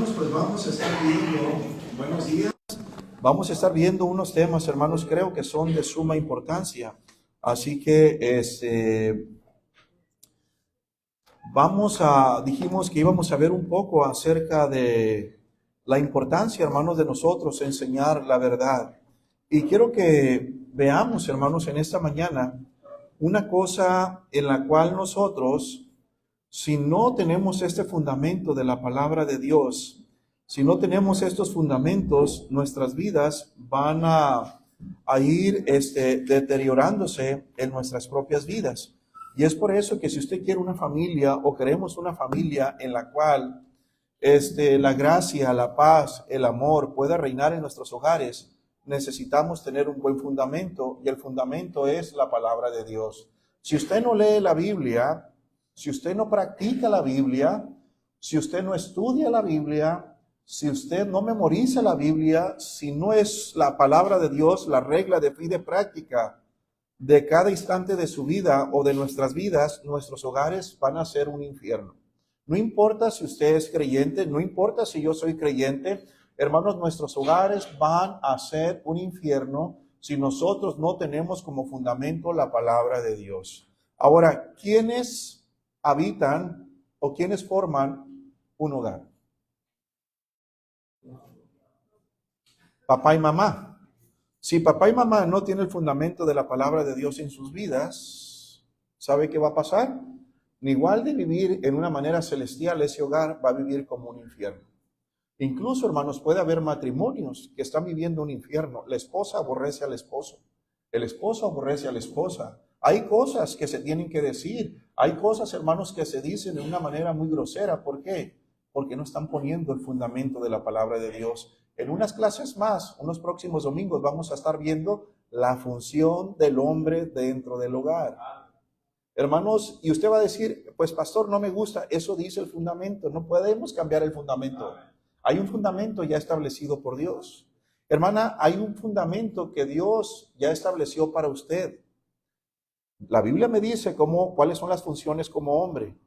hermanos, pues vamos a estar viendo, buenos días, vamos a estar viendo unos temas, hermanos, creo que son de suma importancia. Así que dijimos que íbamos a ver un poco acerca de la importancia, hermanos, de nosotros enseñar la verdad. Y quiero que veamos, hermanos, en esta mañana una cosa en la cual nosotros, si no tenemos este fundamento de la palabra de Dios, si no tenemos estos fundamentos, nuestras vidas van a ir deteriorándose en nuestras propias vidas. Y es por eso que si usted quiere una familia o queremos una familia en la cual la gracia, la paz, el amor pueda reinar en nuestros hogares, necesitamos tener un buen fundamento, y el fundamento es la palabra de Dios. Si usted no lee la Biblia, si usted no practica la Biblia, si usted no estudia la Biblia, si usted no memoriza la Biblia, si no es la palabra de Dios la regla de fe y de práctica de cada instante de su vida o de nuestras vidas, nuestros hogares van a ser un infierno. No importa si usted es creyente, no importa si yo soy creyente, hermanos, nuestros hogares van a ser un infierno si nosotros no tenemos como fundamento la palabra de Dios. Ahora, ¿quiénes habitan o quiénes forman un hogar? Papá y mamá. Si papá y mamá no tienen el fundamento de la palabra de Dios en sus vidas, ¿sabe qué va a pasar? Igual de vivir en una manera celestial, ese hogar va a vivir como un infierno. Incluso, hermanos, puede haber matrimonios que están viviendo un infierno. La esposa aborrece al esposo. El esposo aborrece a la esposa. Hay cosas que se tienen que decir. Hay cosas, hermanos, que se dicen de una manera muy grosera. ¿Por qué? Porque no están poniendo el fundamento de la palabra de Dios. En unas clases más, unos próximos domingos, vamos a estar viendo la función del hombre dentro del hogar. Hermanos, y usted va a decir, pues pastor, no me gusta. Eso dice el fundamento. No podemos cambiar el fundamento. Hay un fundamento ya establecido por Dios. Hermana, hay un fundamento que Dios ya estableció para usted. La Biblia me dice cuáles son las funciones como hombre.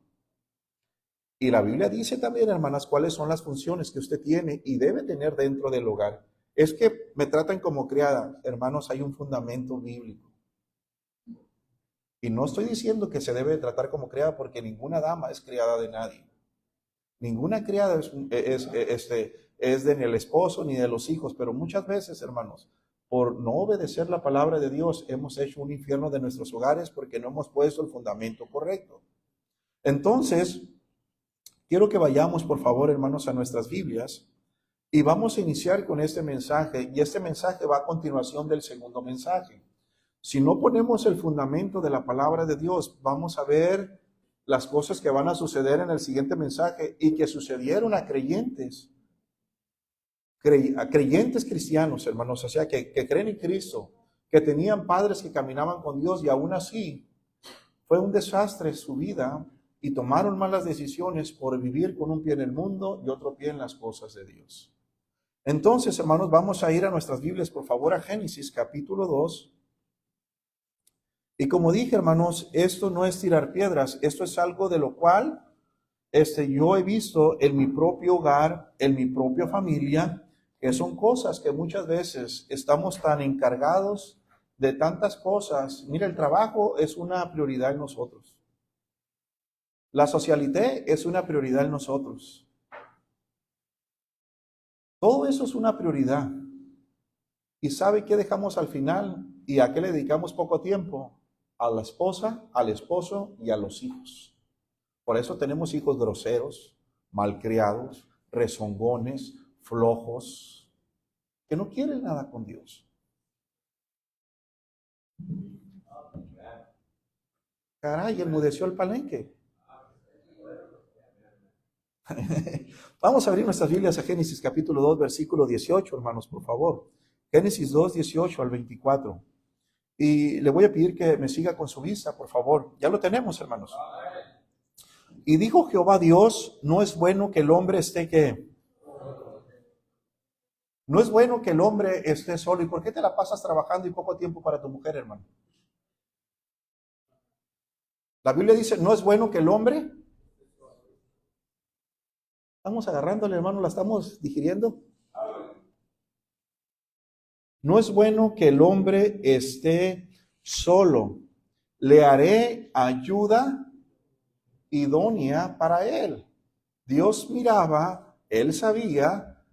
Y la Biblia dice también, hermanas, cuáles son las funciones que usted tiene y debe tener dentro del hogar. Es que me tratan como criada. Hermanos, hay un fundamento bíblico. Y no estoy diciendo que se debe tratar como criada porque ninguna dama es criada de nadie. Ninguna criada es de ni el esposo ni de los hijos, pero muchas veces, hermanos, por no obedecer la palabra de Dios, hemos hecho un infierno de nuestros hogares porque no hemos puesto el fundamento correcto. Entonces, quiero que vayamos, por favor, hermanos, a nuestras Biblias y vamos a iniciar con este mensaje, y este mensaje va a continuación del segundo mensaje. Si no ponemos el fundamento de la palabra de Dios, vamos a ver las cosas que van a suceder en el siguiente mensaje y que sucedieron a creyentes cristianos, hermanos, o sea, que creen en Cristo, que tenían padres que caminaban con Dios y aún así fue un desastre su vida y tomaron malas decisiones por vivir con un pie en el mundo y otro pie en las cosas de Dios. Entonces, hermanos, vamos a ir a nuestras Biblias, por favor, a Génesis capítulo 2. Y como dije, hermanos, esto no es tirar piedras, esto es algo de lo cual yo he visto en mi propio hogar, en mi propia familia, que son cosas que muchas veces estamos tan encargados de tantas cosas. Mira, el trabajo es una prioridad en nosotros. La socialité es una prioridad en nosotros. Todo eso es una prioridad. ¿Y sabe qué dejamos al final? ¿Y a qué le dedicamos poco tiempo? A la esposa, al esposo y a los hijos. Por eso tenemos hijos groseros, malcriados, rezongones, flojos, que no quieren nada con Dios. Caray, enmudeció el palenque. Vamos a abrir nuestras Biblias a Génesis capítulo 2, versículo 18, hermanos, por favor. Génesis 2, 18 al 24. Y le voy a pedir que me siga con su vista, por favor. Ya lo tenemos, hermanos. Y dijo Jehová Dios, no es bueno que el hombre esté ¿qué? No es bueno que el hombre esté solo. ¿Y por qué te la pasas trabajando y poco tiempo para tu mujer, hermano? La Biblia dice, no es bueno que el hombre. Estamos agarrándole, hermano, la estamos digiriendo. No es bueno que el hombre esté solo. Le haré ayuda idónea para él. Dios miraba, él sabía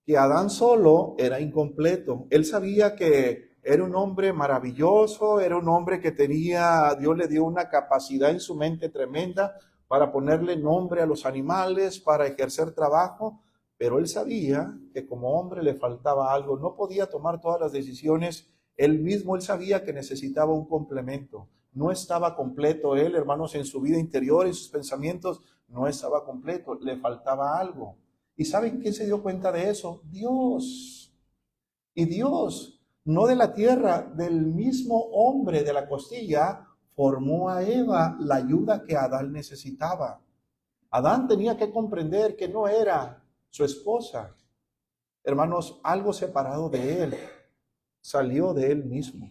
que Adán solo era incompleto. Él sabía que era un hombre maravilloso, era un hombre que tenía, Dios le dio una capacidad en su mente tremenda para ponerle nombre a los animales, para ejercer trabajo, pero él sabía que como hombre le faltaba algo, no podía tomar todas las decisiones él mismo, él sabía que necesitaba un complemento. No estaba completo él, hermanos, en su vida interior, en sus pensamientos, no estaba completo, le faltaba algo. ¿Y saben quién se dio cuenta de eso? Dios. Y Dios, no de la tierra, del mismo hombre de la costilla, formó a Eva la ayuda que Adán necesitaba. Adán tenía que comprender que no era su esposa. Hermanos, algo separado de él, salió de él mismo.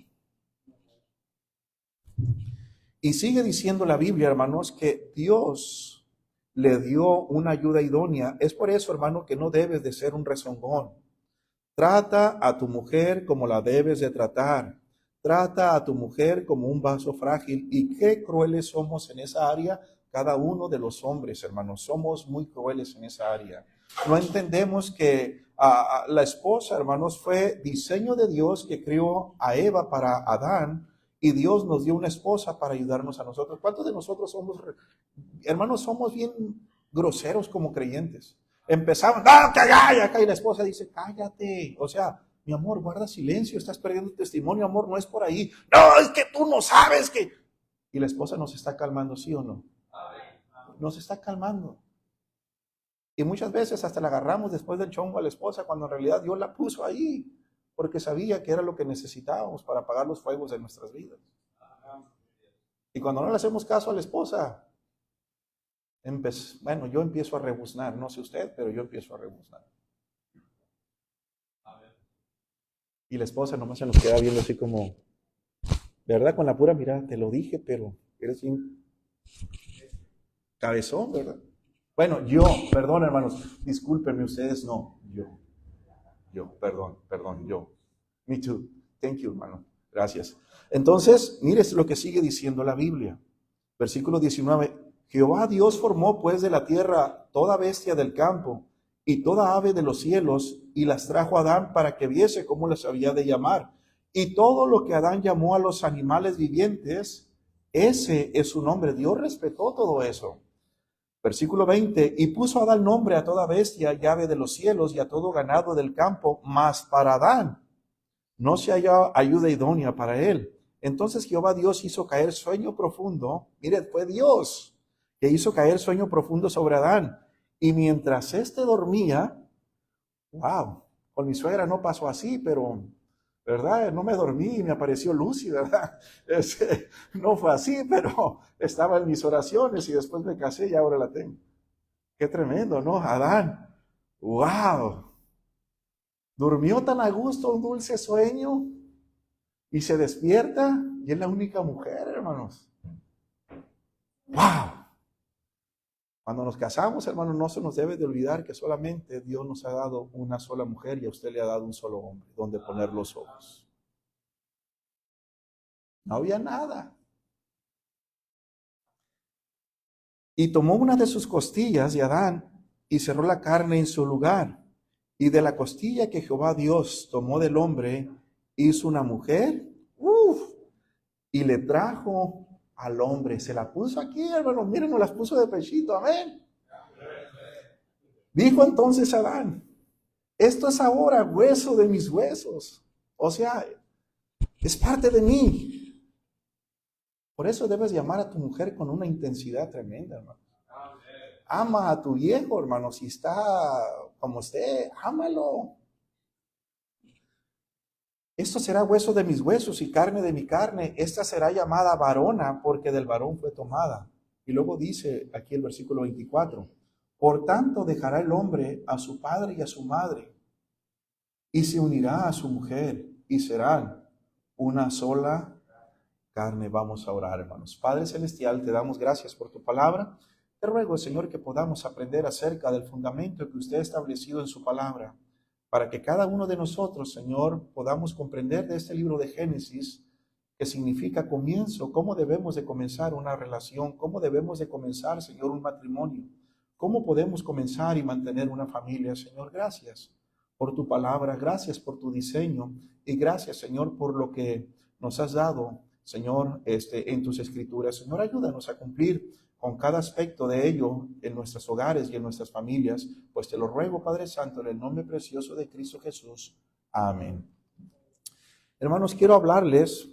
Y sigue diciendo la Biblia, hermanos, que Dios le dio una ayuda idónea. Es por eso, hermano, que no debes de ser un rezongón. Trata a tu mujer como la debes de tratar. Trata a tu mujer como un vaso frágil. Y qué crueles somos en esa área, cada uno de los hombres, hermanos. Somos muy crueles en esa área. No entendemos que la esposa, hermanos, fue diseño de Dios que crió a Eva para Adán. Y Dios nos dio una esposa para ayudarnos a nosotros. ¿Cuántos de nosotros somos, hermanos, somos bien groseros como creyentes? Empezamos, no, que acá, y la esposa dice, cállate. O sea, mi amor, guarda silencio, estás perdiendo testimonio, amor, no es por ahí. No, es que tú no sabes que... Y la esposa nos está calmando, ¿sí o no? Nos está calmando. Y muchas veces hasta la agarramos después del chongo a la esposa, cuando en realidad Dios la puso ahí, porque sabía que era lo que necesitábamos para apagar los fuegos de nuestras vidas. Y cuando no le hacemos caso a la esposa, bueno, yo empiezo a rebuznar, no sé usted, pero yo empiezo a rebuznar. Y la esposa nomás se nos queda viendo así como, ¿verdad? Con la pura mirada, te lo dije, pero eres bien cabezón, ¿verdad? Bueno, perdón, hermanos, discúlpenme ustedes, no, perdón, yo. Me too. Thank you, hermano. Gracias. Entonces, mires lo que sigue diciendo la Biblia. Versículo 19. Jehová Dios formó pues de la tierra toda bestia del campo y toda ave de los cielos y las trajo a Adán para que viese cómo las había de llamar. Y todo lo que Adán llamó a los animales vivientes, ese es su nombre. Dios respetó todo eso. Versículo 20, y puso Adán nombre a toda bestia y ave de los cielos y a todo ganado del campo, mas para Adán no se halló ayuda idónea para él. Entonces Jehová Dios hizo caer sueño profundo. Mire, fue Dios que hizo caer sueño profundo sobre Adán. Y mientras éste dormía, wow, con mi suegra no pasó así, pero, ¿verdad? No me dormí y me apareció Lucy, ¿verdad? No fue así, pero estaba en mis oraciones y después me casé y ahora la tengo. Qué tremendo, ¿no? Adán, wow, durmió tan a gusto, un dulce sueño, y se despierta y es la única mujer, hermanos. ¡Wow! Cuando nos casamos, hermanos, no se nos debe de olvidar que solamente Dios nos ha dado una sola mujer y a usted le ha dado un solo hombre donde poner los ojos. No había nada. Y tomó una de sus costillas de Adán y cerró la carne en su lugar. Y de la costilla que Jehová Dios tomó del hombre, hizo una mujer, y le trajo al hombre. Se la puso aquí, hermanos, miren, nos las puso de pechito, amén. Dijo entonces Adán, esto es ahora hueso de mis huesos. O sea, es parte de mí. Por eso debes llamar a tu mujer con una intensidad tremenda, hermano. Ama a tu viejo, hermano, si está como esté, ámalo. Esto será hueso de mis huesos y carne de mi carne. Esta será llamada varona porque del varón fue tomada. Y luego dice aquí el versículo 24, por tanto dejará el hombre a su padre y a su madre y se unirá a su mujer y serán una sola carne. Vamos a orar, hermanos. Padre Celestial, te damos gracias por tu palabra. Te ruego, Señor, que podamos aprender acerca del fundamento que usted ha establecido en su palabra, para que cada uno de nosotros, Señor, podamos comprender de este libro de Génesis, que significa comienzo, cómo debemos de comenzar una relación, cómo debemos de comenzar, Señor, un matrimonio, cómo podemos comenzar y mantener una familia. Señor, gracias por tu palabra, gracias por tu diseño y gracias, Señor, por lo que nos has dado, Señor, en tus escrituras. Señor, ayúdanos a cumplir con cada aspecto de ello en nuestros hogares y en nuestras familias, pues te lo ruego, Padre Santo, en el nombre precioso de Cristo Jesús. Amén. Hermanos, quiero hablarles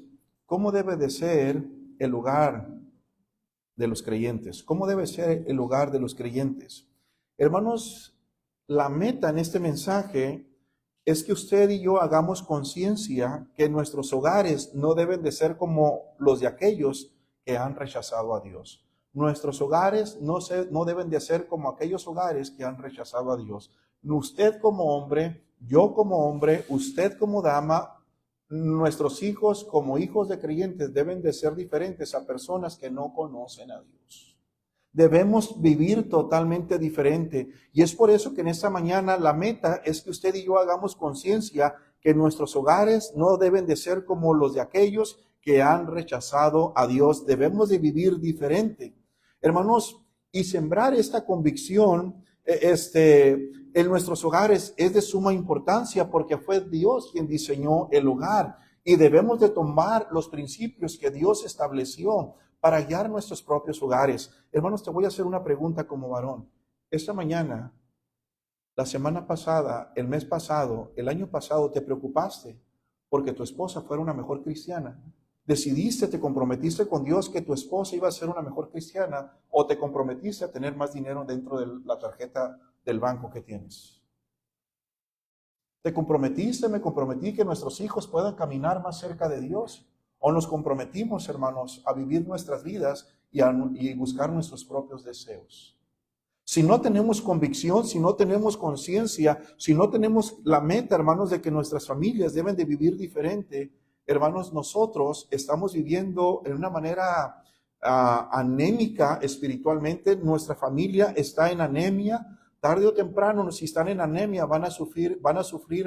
cómo debe de ser el hogar de los creyentes. ¿Cómo debe ser el hogar de los creyentes? Hermanos, la meta en este mensaje es que usted y yo hagamos conciencia que nuestros hogares no deben de ser como los de aquellos que han rechazado a Dios. Nuestros hogares no deben de ser como aquellos hogares que han rechazado a Dios. Usted como hombre, yo como hombre, usted como dama, nuestros hijos como hijos de creyentes deben de ser diferentes a personas que no conocen a Dios. Debemos vivir totalmente diferente. Y es por eso que en esta mañana la meta es que usted y yo hagamos conciencia que nuestros hogares no deben de ser como los de aquellos que han rechazado a Dios. Debemos de vivir diferente. Hermanos, y sembrar esta convicción en nuestros hogares es de suma importancia porque fue Dios quien diseñó el hogar y debemos de tomar los principios que Dios estableció para guiar nuestros propios hogares. Hermanos, te voy a hacer una pregunta como varón. Esta mañana, la semana pasada, el mes pasado, el año pasado, ¿te preocupaste porque tu esposa fuera una mejor cristiana? ¿Decidiste, te comprometiste con Dios que tu esposa iba a ser una mejor cristiana o te comprometiste a tener más dinero dentro de la tarjeta del banco que tienes? ¿Te comprometiste, me comprometí que nuestros hijos puedan caminar más cerca de Dios? ¿O nos comprometimos, hermanos, a vivir nuestras vidas y buscar nuestros propios deseos? Si no tenemos convicción, si no tenemos conciencia, si no tenemos la meta, hermanos, de que nuestras familias deben de vivir diferente, hermanos, nosotros estamos viviendo en una manera anémica espiritualmente. Nuestra familia está en anemia. Tarde o temprano, si están en anemia, van a sufrir,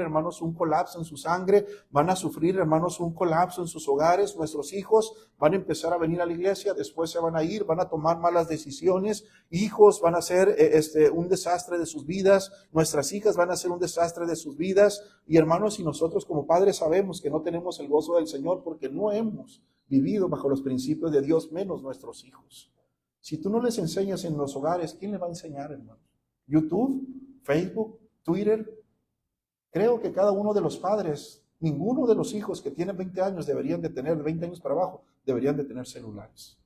hermanos, un colapso en su sangre, van a sufrir, hermanos, un colapso en sus hogares. Nuestros hijos van a empezar a venir a la iglesia, después se van a ir, van a tomar malas decisiones. Hijos van a ser un desastre de sus vidas, nuestras hijas van a ser un desastre de sus vidas. Y hermanos, y nosotros como padres sabemos que no tenemos el gozo del Señor porque no hemos vivido bajo los principios de Dios, menos nuestros hijos. Si tú no les enseñas en los hogares, ¿quién le va a enseñar, hermanos? YouTube, Facebook, Twitter. Creo que cada uno de los padres, ninguno de los hijos que tienen 20 años deberían de tener, de 20 años para abajo, deberían de tener celulares.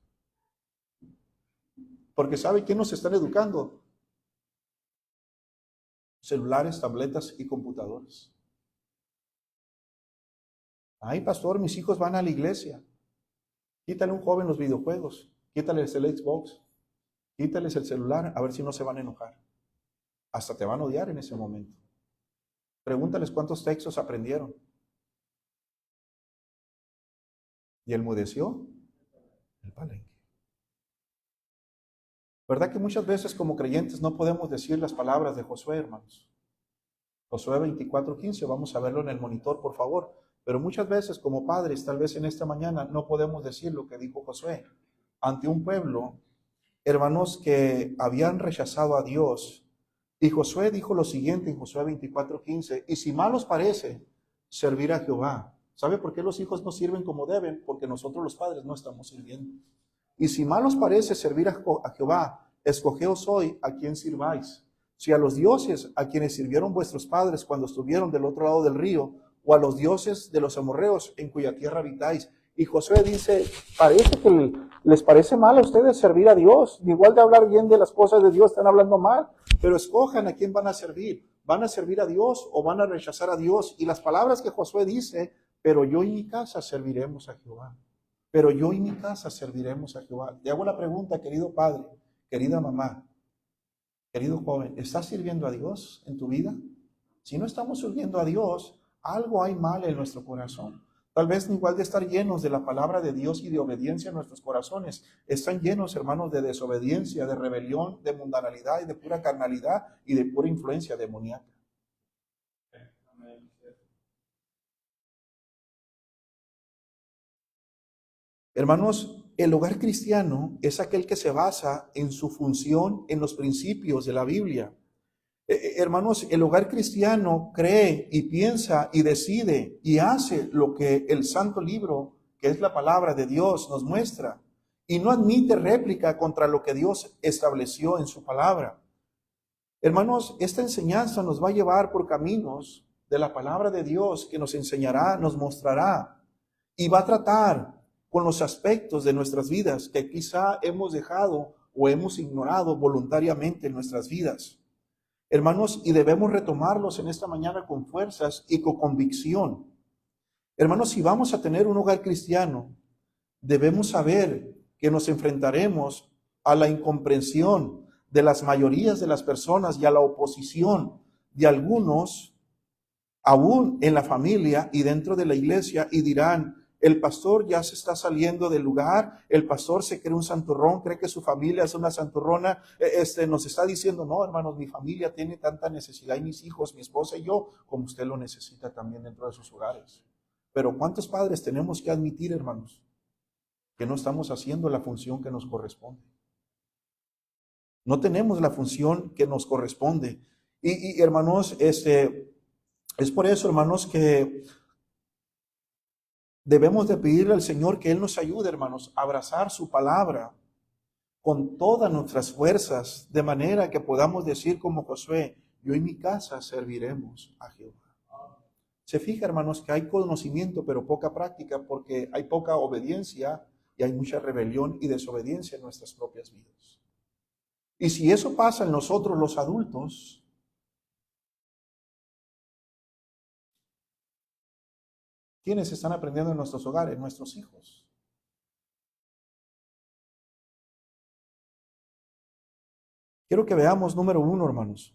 Porque ¿sabe quién nos están educando? Celulares, tabletas y computadores. Ay, pastor, mis hijos van a la iglesia. Quítale a un joven los videojuegos, quítales el Xbox, quítales el celular, a ver si no se van a enojar. Hasta te van a odiar en ese momento. Pregúntales cuántos textos aprendieron. Y enmudeció el palenque. ¿Verdad que muchas veces como creyentes no podemos decir las palabras de Josué, hermanos? Josué 24:15, vamos a verlo en el monitor, por favor. Pero muchas veces como padres, tal vez en esta mañana, no podemos decir lo que dijo Josué ante un pueblo, hermanos, que habían rechazado a Dios. Y Josué dijo lo siguiente en Josué 24:15, y si mal os parece servir a Jehová. ¿Sabe por qué los hijos no sirven como deben? Porque nosotros los padres no estamos sirviendo. Y si mal os parece servir a Jehová, escogeos hoy a quién sirváis. Si a los dioses a quienes sirvieron vuestros padres cuando estuvieron del otro lado del río, o a los dioses de los amorreos en cuya tierra habitáis. Y Josué dice, parece que les parece mal a ustedes servir a Dios. Igual de hablar bien de las cosas de Dios, están hablando mal. Pero escojan a quién van a servir. ¿Van a servir a Dios o van a rechazar a Dios? Y las palabras que Josué dice, pero yo y mi casa serviremos a Jehová. Pero yo y mi casa serviremos a Jehová. Te hago la pregunta, querido padre, querida mamá, querido joven, ¿estás sirviendo a Dios en tu vida? Si no estamos sirviendo a Dios, algo hay mal en nuestro corazón. Tal vez igual de estar llenos de la palabra de Dios y de obediencia en nuestros corazones, están llenos, hermanos, de desobediencia, de rebelión, de mundanalidad y de pura carnalidad y de pura influencia demoníaca. Hermanos, el hogar cristiano es aquel que se basa en su función, en los principios de la Biblia. Hermanos, el hogar cristiano cree y piensa y decide y hace lo que el santo libro, que es la palabra de Dios, nos muestra. Y no admite réplica contra lo que Dios estableció en su palabra. Hermanos, esta enseñanza nos va a llevar por caminos de la palabra de Dios que nos enseñará, nos mostrará y va a tratar con los aspectos de nuestras vidas que quizá hemos dejado o hemos ignorado voluntariamente en nuestras vidas. Hermanos, y debemos retomarlos en esta mañana con fuerzas y con convicción. Hermanos, si vamos a tener un hogar cristiano, debemos saber que nos enfrentaremos a la incomprensión de las mayorías de las personas y a la oposición de algunos, aún en la familia y dentro de la iglesia, y dirán: el pastor ya se está saliendo del lugar, el pastor se cree un santurrón, cree que su familia es una santurrona, nos está diciendo: no, hermanos, mi familia tiene tanta necesidad, y mis hijos, mi esposa y yo, como usted lo necesita también dentro de sus hogares. Pero ¿cuántos padres tenemos que admitir, hermanos, que no estamos haciendo la función que nos corresponde? No tenemos la función que nos corresponde. Y hermanos, es por eso, hermanos, que debemos de pedirle al Señor que Él nos ayude, hermanos, a abrazar su palabra con todas nuestras fuerzas, de manera que podamos decir como Josué: yo y mi casa serviremos a Jehová. Se fija, hermanos, que hay conocimiento pero poca práctica, porque hay poca obediencia y hay mucha rebelión y desobediencia en nuestras propias vidas. Y si eso pasa en nosotros los adultos, ¿quiénes están aprendiendo en nuestros hogares? Nuestros hijos. Quiero que veamos número 1, hermanos.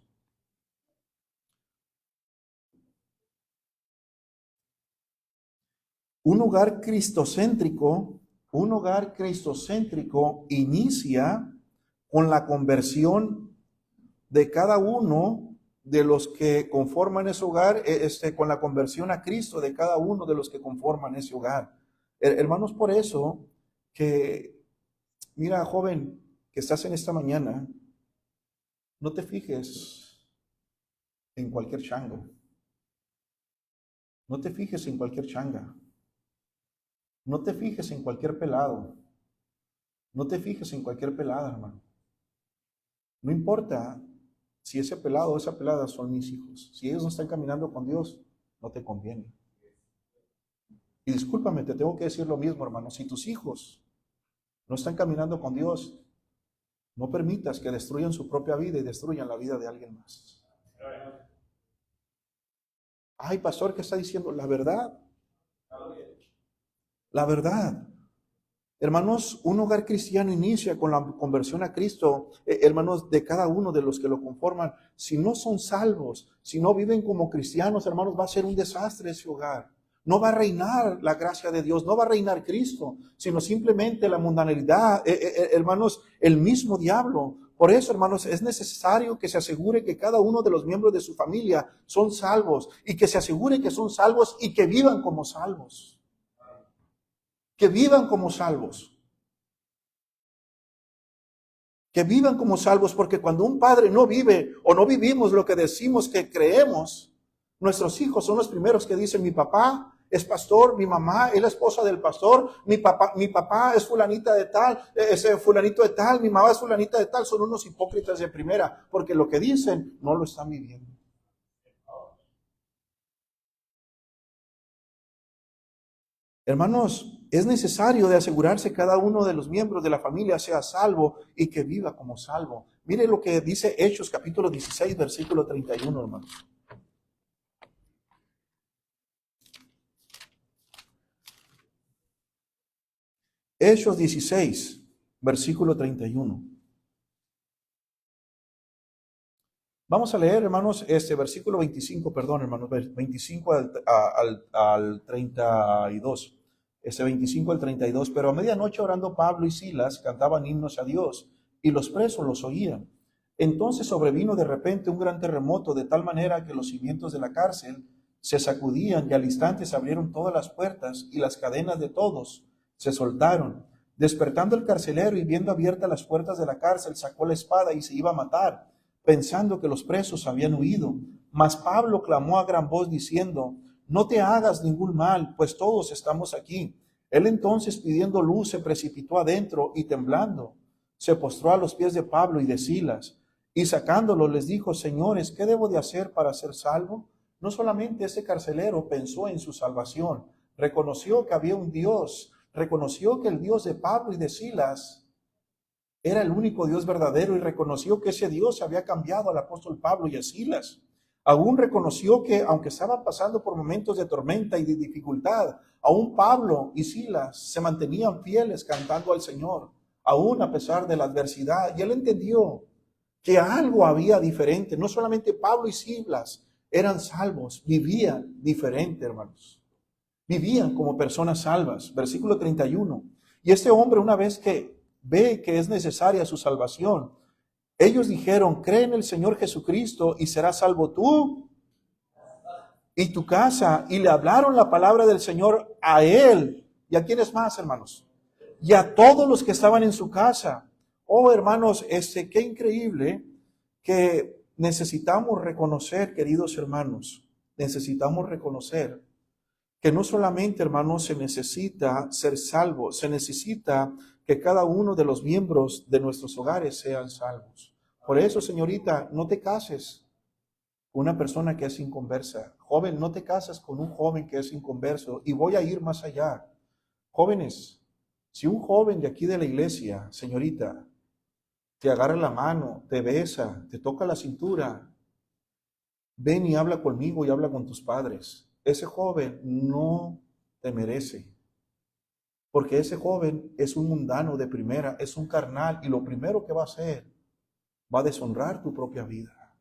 Un hogar cristocéntrico inicia con la conversión de cada uno de los que conforman ese hogar, con la conversión a Cristo de cada uno de los que conforman ese hogar. Hermanos, por eso que, mira, joven, que estás en esta mañana, no te fijes en cualquier chango. No te fijes en cualquier changa. No te fijes en cualquier pelado. No te fijes en cualquier pelada, hermano. No importa si ese pelado o esa pelada son mis hijos. Si ellos no están caminando con Dios, no te conviene. Y discúlpame, te tengo que decir lo mismo, hermano. Si tus hijos no están caminando con Dios, no permitas que destruyan su propia vida y destruyan la vida de alguien más. Ay, pastor, ¿qué está diciendo? La verdad. La verdad. Hermanos, un hogar cristiano inicia con la conversión a Cristo, hermanos, de cada uno de los que lo conforman. Si no son salvos, si no viven como cristianos, hermanos, va a ser un desastre ese hogar. No va a reinar la gracia de Dios, no va a reinar Cristo, sino simplemente la mundanalidad, hermanos, el mismo diablo. Por eso, hermanos, es necesario que se asegure que cada uno de los miembros de su familia son salvos, y que se asegure que son salvos y que vivan como salvos. Que vivan como salvos. Que vivan como salvos, porque cuando un padre no vive o no vivimos lo que decimos que creemos, nuestros hijos son los primeros que dicen: mi papá es pastor, mi mamá es la esposa del pastor, mi papá es fulanita de tal, ese fulanito de tal, mi mamá es fulanita de tal. Son unos hipócritas de primera, porque lo que dicen no lo están viviendo. Hermanos, es necesario de asegurarse que cada uno de los miembros de la familia sea salvo y que viva como salvo. Mire lo que dice Hechos capítulo 16, versículo 31, hermanos. Hechos 16, versículo 31. Vamos a leer, hermanos, este versículo 25, perdón, hermanos, 25 al 32. Ese 25 al 32. Pero a medianoche orando Pablo y Silas cantaban himnos a Dios y los presos los oían. Entonces sobrevino de repente un gran terremoto de tal manera que los cimientos de la cárcel se sacudían y al instante se abrieron todas las puertas y las cadenas de todos se soltaron. Despertando el carcelero y viendo abiertas las puertas de la cárcel, sacó la espada y se iba a matar, pensando que los presos habían huido. Mas Pablo clamó a gran voz diciendo: no te hagas ningún mal, pues todos estamos aquí. Él entonces, pidiendo luz, se precipitó adentro y temblando, se postró a los pies de Pablo y de Silas, y sacándolos les dijo: señores, ¿qué debo de hacer para ser salvo? No solamente ese carcelero pensó en su salvación, reconoció que había un Dios, reconoció que el Dios de Pablo y de Silas era el único Dios verdadero y reconoció que ese Dios había cambiado al apóstol Pablo y a Silas. Aún reconoció que aunque estaban pasando por momentos de tormenta y de dificultad, aún Pablo y Silas se mantenían fieles cantando al Señor, aún a pesar de la adversidad. Y él entendió que algo había diferente. No solamente Pablo y Silas eran salvos, vivían diferente, hermanos. Vivían como personas salvas. Versículo 31. Y este hombre, una vez que ve que es necesaria su salvación, ellos dijeron: cree en el Señor Jesucristo y serás salvo tú y tu casa. Y le hablaron la palabra del Señor a él. ¿Y a quiénes más, hermanos? Y a todos los que estaban en su casa. Oh, hermanos, qué increíble que necesitamos reconocer, queridos hermanos, necesitamos reconocer que no solamente, hermanos, se necesita ser salvo, se necesita que cada uno de los miembros de nuestros hogares sean salvos. Por eso, señorita, no te cases con una persona que es inconversa. Joven, no te cases con un joven que es inconverso. Y voy a ir más allá. Jóvenes, si un joven de aquí de la iglesia, señorita, te agarra la mano, te besa, te toca la cintura, ven y habla conmigo y habla con tus padres. Ese joven no te merece, porque ese joven es un mundano de primera, es un carnal, y lo primero que va a hacer, va a deshonrar tu propia vida.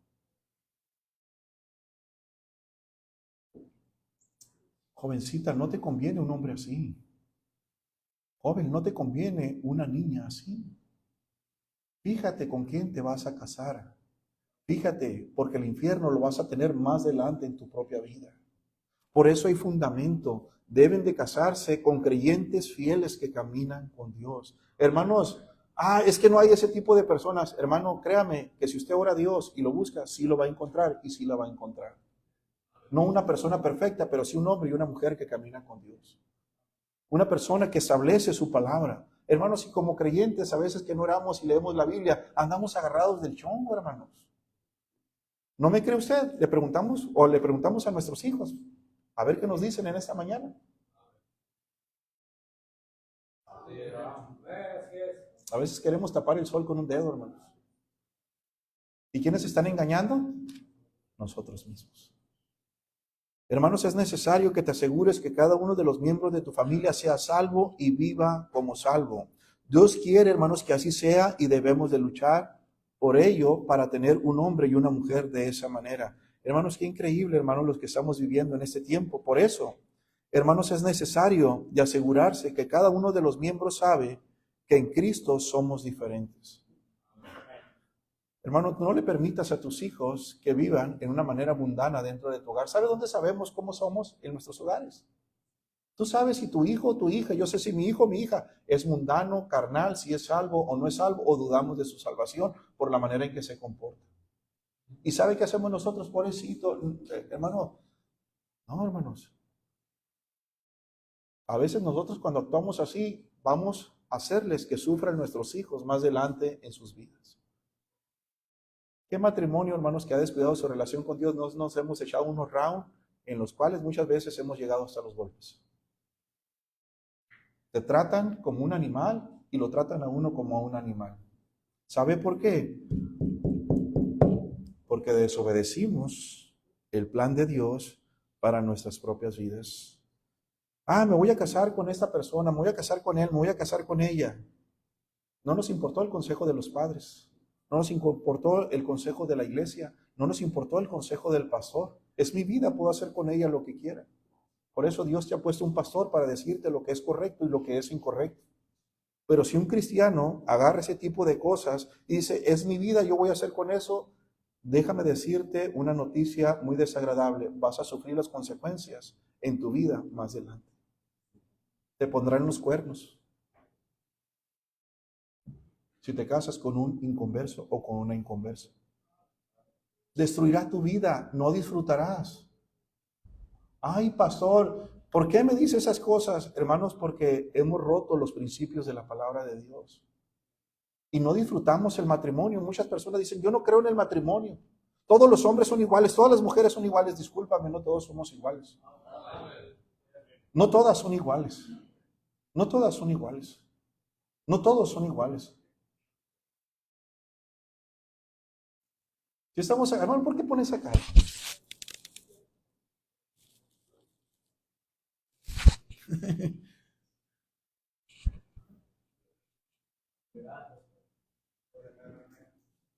Jovencita, no te conviene un hombre así. Joven, no te conviene una niña así. Fíjate con quién te vas a casar. Fíjate, porque el infierno lo vas a tener más adelante en tu propia vida. Por eso hay fundamento. Deben de casarse con creyentes fieles que caminan con Dios. Hermanos, es que no hay ese tipo de personas. Hermano, créame que si usted ora a Dios y lo busca, sí lo va a encontrar y sí la va a encontrar. No una persona perfecta, pero sí un hombre y una mujer que caminan con Dios. Una persona que establece su palabra. Hermanos, y como creyentes, a veces que no oramos y leemos la Biblia, andamos agarrados del chongo, hermanos. ¿No me cree usted? Le preguntamos a nuestros hijos. A ver qué nos dicen en esta mañana. A veces queremos tapar el sol con un dedo, hermanos. ¿Y quiénes están engañando? Nosotros mismos. Hermanos, es necesario que te asegures que cada uno de los miembros de tu familia sea salvo y viva como salvo. Dios quiere, hermanos, que así sea y debemos de luchar por ello para tener un hombre y una mujer de esa manera. Hermanos, qué increíble, hermanos, los que estamos viviendo en este tiempo. Por eso, hermanos, es necesario de asegurarse que cada uno de los miembros sabe que en Cristo somos diferentes. Hermano, no le permitas a tus hijos que vivan en una manera mundana dentro de tu hogar. ¿Sabe dónde sabemos cómo somos en nuestros hogares? Tú sabes si tu hijo o tu hija, yo sé si mi hijo o mi hija es mundano, carnal, si es salvo o no es salvo, o dudamos de su salvación por la manera en que se comporta. ¿Y sabe qué hacemos nosotros, pobrecito? Hermano, no, hermanos. A veces nosotros cuando actuamos así, vamos a hacerles que sufran nuestros hijos más adelante en sus vidas. ¿Qué matrimonio, hermanos, que ha descuidado su relación con Dios? Nos hemos echado unos rounds en los cuales muchas veces hemos llegado hasta los golpes. Te tratan como un animal y lo tratan a uno como a un animal. ¿Sabe por qué? Porque desobedecimos el plan de Dios para nuestras propias vidas. Me voy a casar con esta persona, me voy a casar con él, me voy a casar con ella. No nos importó el consejo de los padres. No nos importó el consejo de la iglesia. no nos importó el consejo del pastor. Es mi vida, puedo hacer con ella lo que quiera. Por eso Dios te ha puesto un pastor para decirte lo que es correcto y lo que es incorrecto. Pero si un cristiano agarra ese tipo de cosas y dice, es mi vida, yo voy a hacer con eso, déjame decirte una noticia muy desagradable. Vas a sufrir las consecuencias en tu vida más adelante. Te pondrán los cuernos si te casas con un inconverso o con una inconversa. Destruirá tu vida, no disfrutarás. Ay, pastor, ¿por qué me dice esas cosas? Hermanos, porque hemos roto los principios de la palabra de Dios. Y no disfrutamos el matrimonio. Muchas personas dicen, yo no creo en el matrimonio. Todos los hombres son iguales, todas las mujeres son iguales. Discúlpame, no todos somos iguales. No todas son iguales. No todas son iguales. No todos son iguales. Si estamos, hermano, ¿por qué pones acá?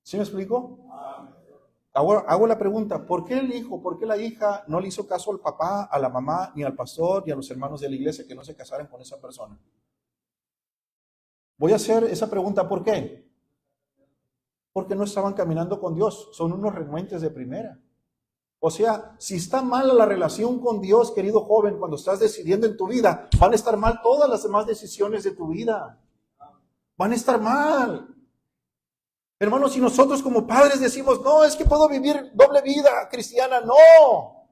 ¿Sí me explico? Ahora hago la pregunta, ¿por qué el hijo, por qué la hija no le hizo caso al papá, a la mamá, ni al pastor, ni a los hermanos de la iglesia que no se casaran con esa persona? Voy a hacer esa pregunta, ¿por qué? Porque no estaban caminando con Dios, son unos renuentes de primera. O sea, si está mala la relación con Dios, querido joven, cuando estás decidiendo en tu vida, van a estar mal todas las demás decisiones de tu vida. Van a estar mal. Hermanos, si nosotros como padres decimos, no, es que puedo vivir doble vida cristiana, no.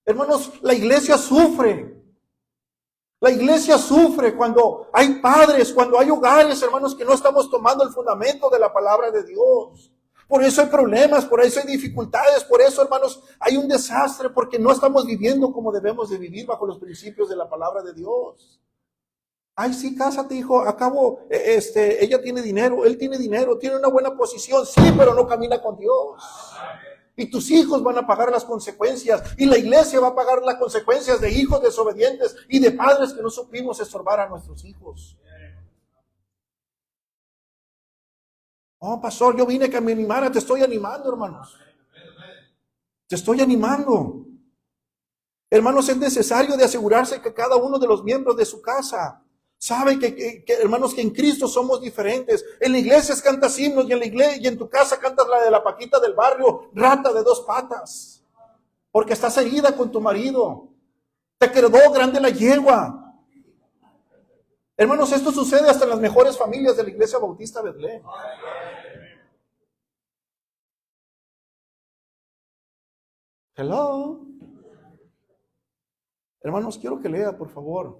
Hermanos, la iglesia sufre. La iglesia sufre cuando hay padres, cuando hay hogares, hermanos, que no estamos tomando el fundamento de la palabra de Dios. Por eso hay problemas, por eso hay dificultades, por eso, hermanos, hay un desastre, porque no estamos viviendo como debemos de vivir bajo los principios de la palabra de Dios. Ay, sí, cásate, hijo, acabo, ella tiene dinero, él tiene dinero, tiene una buena posición, sí, pero no camina con Dios. Y tus hijos van a pagar las consecuencias, y la iglesia va a pagar las consecuencias de hijos desobedientes y de padres que no supimos estorbar a nuestros hijos. Oh, pastor, yo vine a que me animara, te estoy animando, hermanos. Te estoy animando. Hermanos, es necesario de asegurarse que cada uno de los miembros de su casa sabe que, hermanos, que en Cristo somos diferentes. En la iglesia cantas himnos y en la iglesia y en tu casa cantas la de la Paquita del barrio, rata de dos patas. Porque estás herida con tu marido. Te quedó grande la yegua. Hermanos, esto sucede hasta en las mejores familias de la Iglesia Bautista Betlén. Hello. Hermanos, quiero que lea, por favor.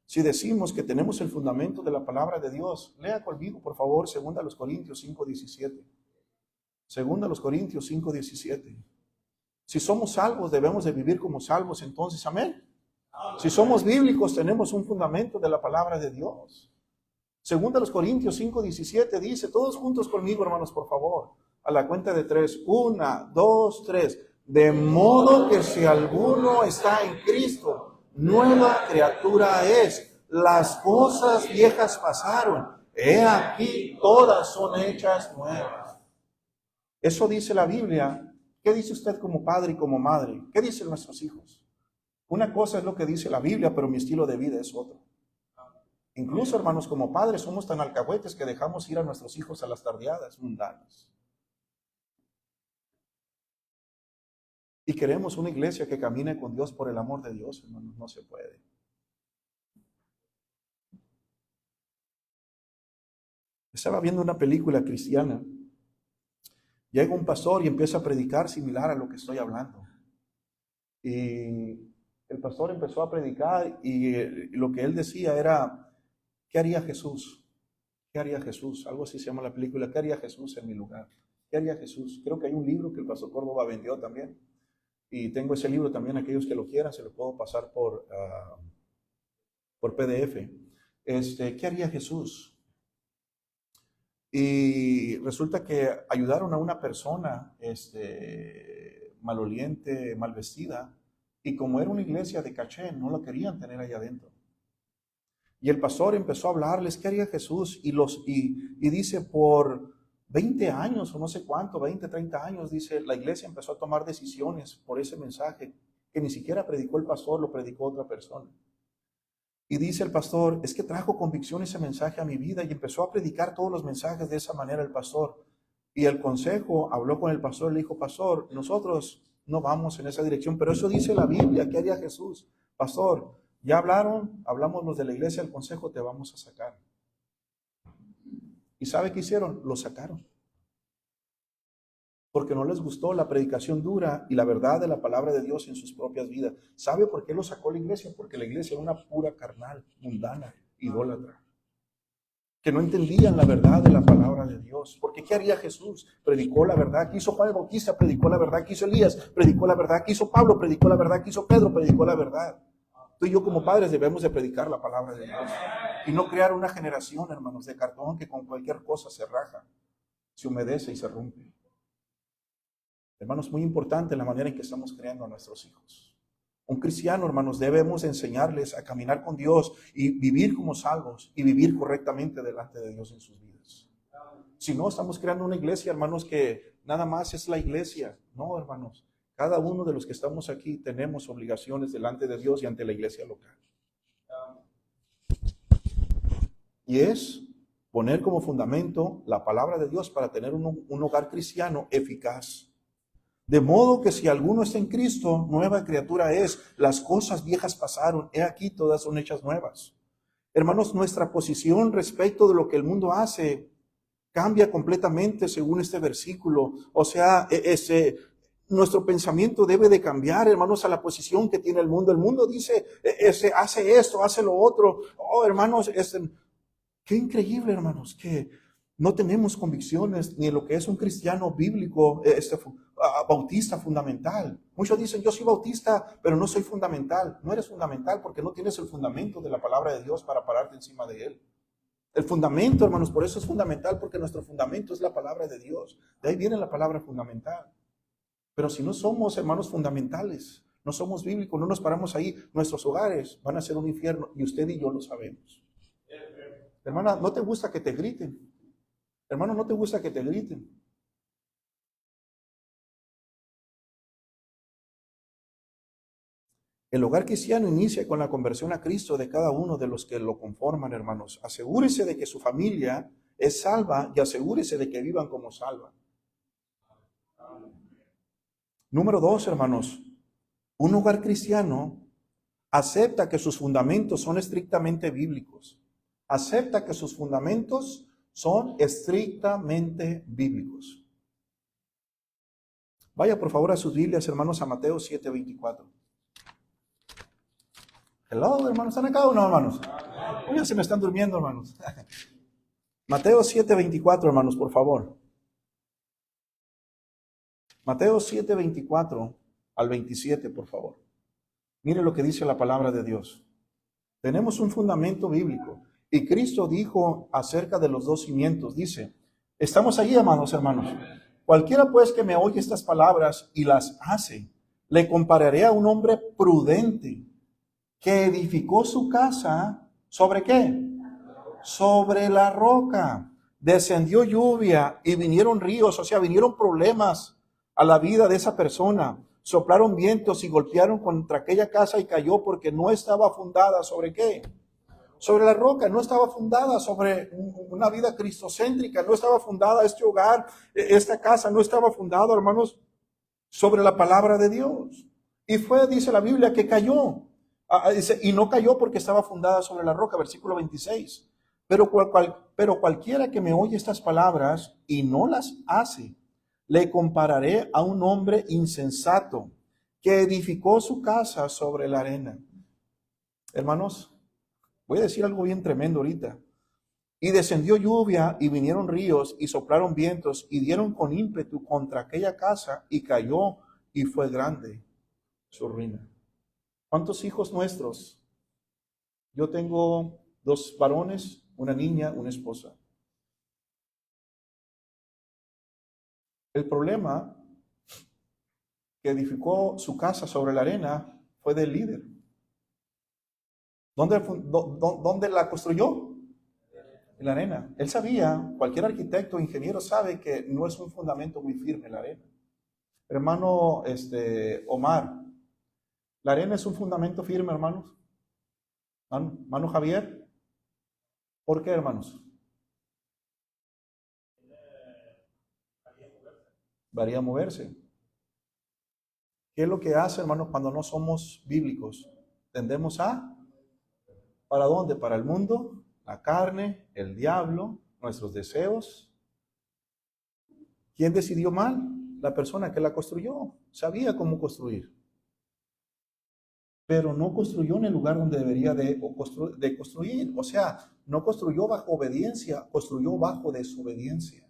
Si decimos que tenemos el fundamento de la palabra de Dios, lea conmigo, por favor, 2 Corintios 5:17. 2 Corintios 5:17. Si somos salvos, debemos de vivir como salvos, entonces, amén. Si somos bíblicos, tenemos un fundamento de la palabra de Dios. 2 Corintios 5:17 dice, todos juntos conmigo, hermanos, por favor, a la cuenta de 3. 1, 2, 3. De modo que si alguno está en Cristo, nueva criatura es. Las cosas viejas pasaron. He aquí, todas son hechas nuevas. Eso dice la Biblia. ¿Qué dice usted como padre y como madre? ¿Qué dicen nuestros hijos? Una cosa es lo que dice la Biblia, pero mi estilo de vida es otro. Incluso, hermanos, como padres somos tan alcahuetes que dejamos ir a nuestros hijos a las tardeadas mundanas. Y queremos una iglesia que camine con Dios por el amor de Dios, hermanos, no se puede. Estaba viendo una película cristiana. Llega un pastor y empieza a predicar similar a lo que estoy hablando. Y el pastor empezó a predicar y lo que él decía era, ¿qué haría Jesús? ¿Qué haría Jesús? Algo así se llama la película, ¿qué haría Jesús en mi lugar? ¿Qué haría Jesús? Creo que hay un libro que el pastor Córdoba vendió también. Y tengo ese libro también, aquellos que lo quieran, se lo puedo pasar por PDF. ¿Qué haría Jesús? Y resulta que ayudaron a una persona maloliente, mal vestida, y como era una iglesia de caché, no lo querían tener ahí adentro. Y el pastor empezó a hablarles, ¿qué haría Jesús? Y dice, por 20 años o no sé cuánto, 20, 30 años, dice, la iglesia empezó a tomar decisiones por ese mensaje que ni siquiera predicó el pastor, lo predicó otra persona. Y dice el pastor, es que trajo convicción ese mensaje a mi vida, y empezó a predicar todos los mensajes de esa manera el pastor. Y el consejo habló con el pastor, le dijo, pastor, nosotros no vamos en esa dirección, pero eso dice la Biblia, ¿qué haría Jesús? Pastor, ya hablaron, hablamos los de la iglesia, el consejo te vamos a sacar. ¿Y sabe qué hicieron? Lo sacaron. Porque no les gustó la predicación dura y la verdad de la palabra de Dios en sus propias vidas. ¿Sabe por qué lo sacó la iglesia? Porque la iglesia era una pura carnal, mundana, idólatra, que no entendían la verdad de la palabra de Dios. Porque ¿qué haría Jesús? Predicó la verdad. ¿Qué hizo Juan el Bautista? Predicó la verdad. ¿Qué hizo Elías? Predicó la verdad. ¿Qué hizo Pablo? Predicó la verdad. ¿Qué hizo Pedro? Predicó la verdad. Tú y yo como padres debemos de predicar la palabra de Dios. Y no crear una generación, hermanos, de cartón que con cualquier cosa se raja, se humedece y se rompe. Hermanos, muy importante la manera en que estamos creando a nuestros hijos. Un cristiano, hermanos, debemos enseñarles a caminar con Dios y vivir como salvos y vivir correctamente delante de Dios en sus vidas. Si no, estamos creando una iglesia, hermanos, que nada más es la iglesia. No, hermanos, cada uno de los que estamos aquí tenemos obligaciones delante de Dios y ante la iglesia local. Y es poner como fundamento la palabra de Dios para tener un hogar cristiano eficaz. De modo que si alguno está en Cristo, nueva criatura es. Las cosas viejas pasaron, he aquí todas son hechas nuevas. Hermanos, nuestra posición respecto de lo que el mundo hace cambia completamente según este versículo. O sea, nuestro pensamiento debe de cambiar, hermanos, a la posición que tiene el mundo. El mundo dice, hace esto, hace lo otro. Oh, hermanos, qué increíble, hermanos, que no tenemos convicciones ni en lo que es un cristiano bíblico, bautista fundamental. Muchos dicen, yo soy bautista, pero no soy fundamental. No eres fundamental porque no tienes el fundamento de la palabra de Dios para pararte encima de él. El fundamento, hermanos, por eso es fundamental, porque nuestro fundamento es la palabra de Dios. De ahí viene la palabra fundamental. Pero si no somos, hermanos, fundamentales, no somos bíblicos, no nos paramos ahí, nuestros hogares van a ser un infierno y usted y yo lo sabemos. Hermana, ¿no te gusta que te griten? Hermano, ¿no te gusta que te griten? El hogar cristiano inicia con la conversión a Cristo de cada uno de los que lo conforman, hermanos. Asegúrese de que su familia es salva y asegúrese de que vivan como salva. Número 2, hermanos. Un hogar cristiano acepta que sus fundamentos son estrictamente bíblicos. Acepta que sus fundamentos son estrictamente bíblicos. Vaya por favor a sus Biblias, hermanos, a Mateo 7:24. Hello, hermanos, ¿están acá o no, hermanos? Uy, se me están durmiendo, hermanos. Mateo 7:24, hermanos, por favor. Mateo 7:24 al 27, por favor. Mire lo que dice la palabra de Dios. Tenemos un fundamento bíblico. Y Cristo dijo acerca de los dos cimientos, dice, estamos allí, amados hermanos. Cualquiera pues que me oye estas palabras y las hace, le compararé a un hombre prudente que edificó su casa, ¿sobre qué? Sobre la roca. Descendió lluvia y vinieron ríos, o sea, vinieron problemas a la vida de esa persona. Soplaron vientos y golpearon contra aquella casa y cayó porque no estaba fundada ¿sobre qué? Sobre la roca, no estaba fundada sobre una vida cristocéntrica, no estaba fundada este hogar, esta casa no estaba fundada, hermanos, sobre la palabra de Dios. Y fue, dice la Biblia, que cayó. Dice, y no cayó porque estaba fundada sobre la roca, versículo 26. Pero cualquiera que me oye estas palabras y no las hace, le compararé a un hombre insensato que edificó su casa sobre la arena. Hermanos, voy a decir algo bien tremendo ahorita. Y descendió lluvia y vinieron ríos y soplaron vientos y dieron con ímpetu contra aquella casa y cayó y fue grande su ruina. ¿Cuántos hijos nuestros? Yo tengo 2 varones, una niña, una esposa. El problema que edificó su casa sobre la arena fue del líder. ¿Dónde la construyó? En la arena. Él sabía, cualquier arquitecto o ingeniero sabe que no es un fundamento muy firme la arena. Hermano Omar, ¿la arena es un fundamento firme, hermanos? Hermano Javier, ¿por qué, hermanos? Varía moverse. ¿Qué es lo que hace, hermanos, cuando no somos bíblicos? Tendemos a, ¿para dónde? Para el mundo, la carne, el diablo, nuestros deseos. ¿Quién decidió mal? La persona que la construyó. Sabía cómo construir. Pero no construyó en el lugar donde debería de construir. O sea, no construyó bajo obediencia, construyó bajo desobediencia.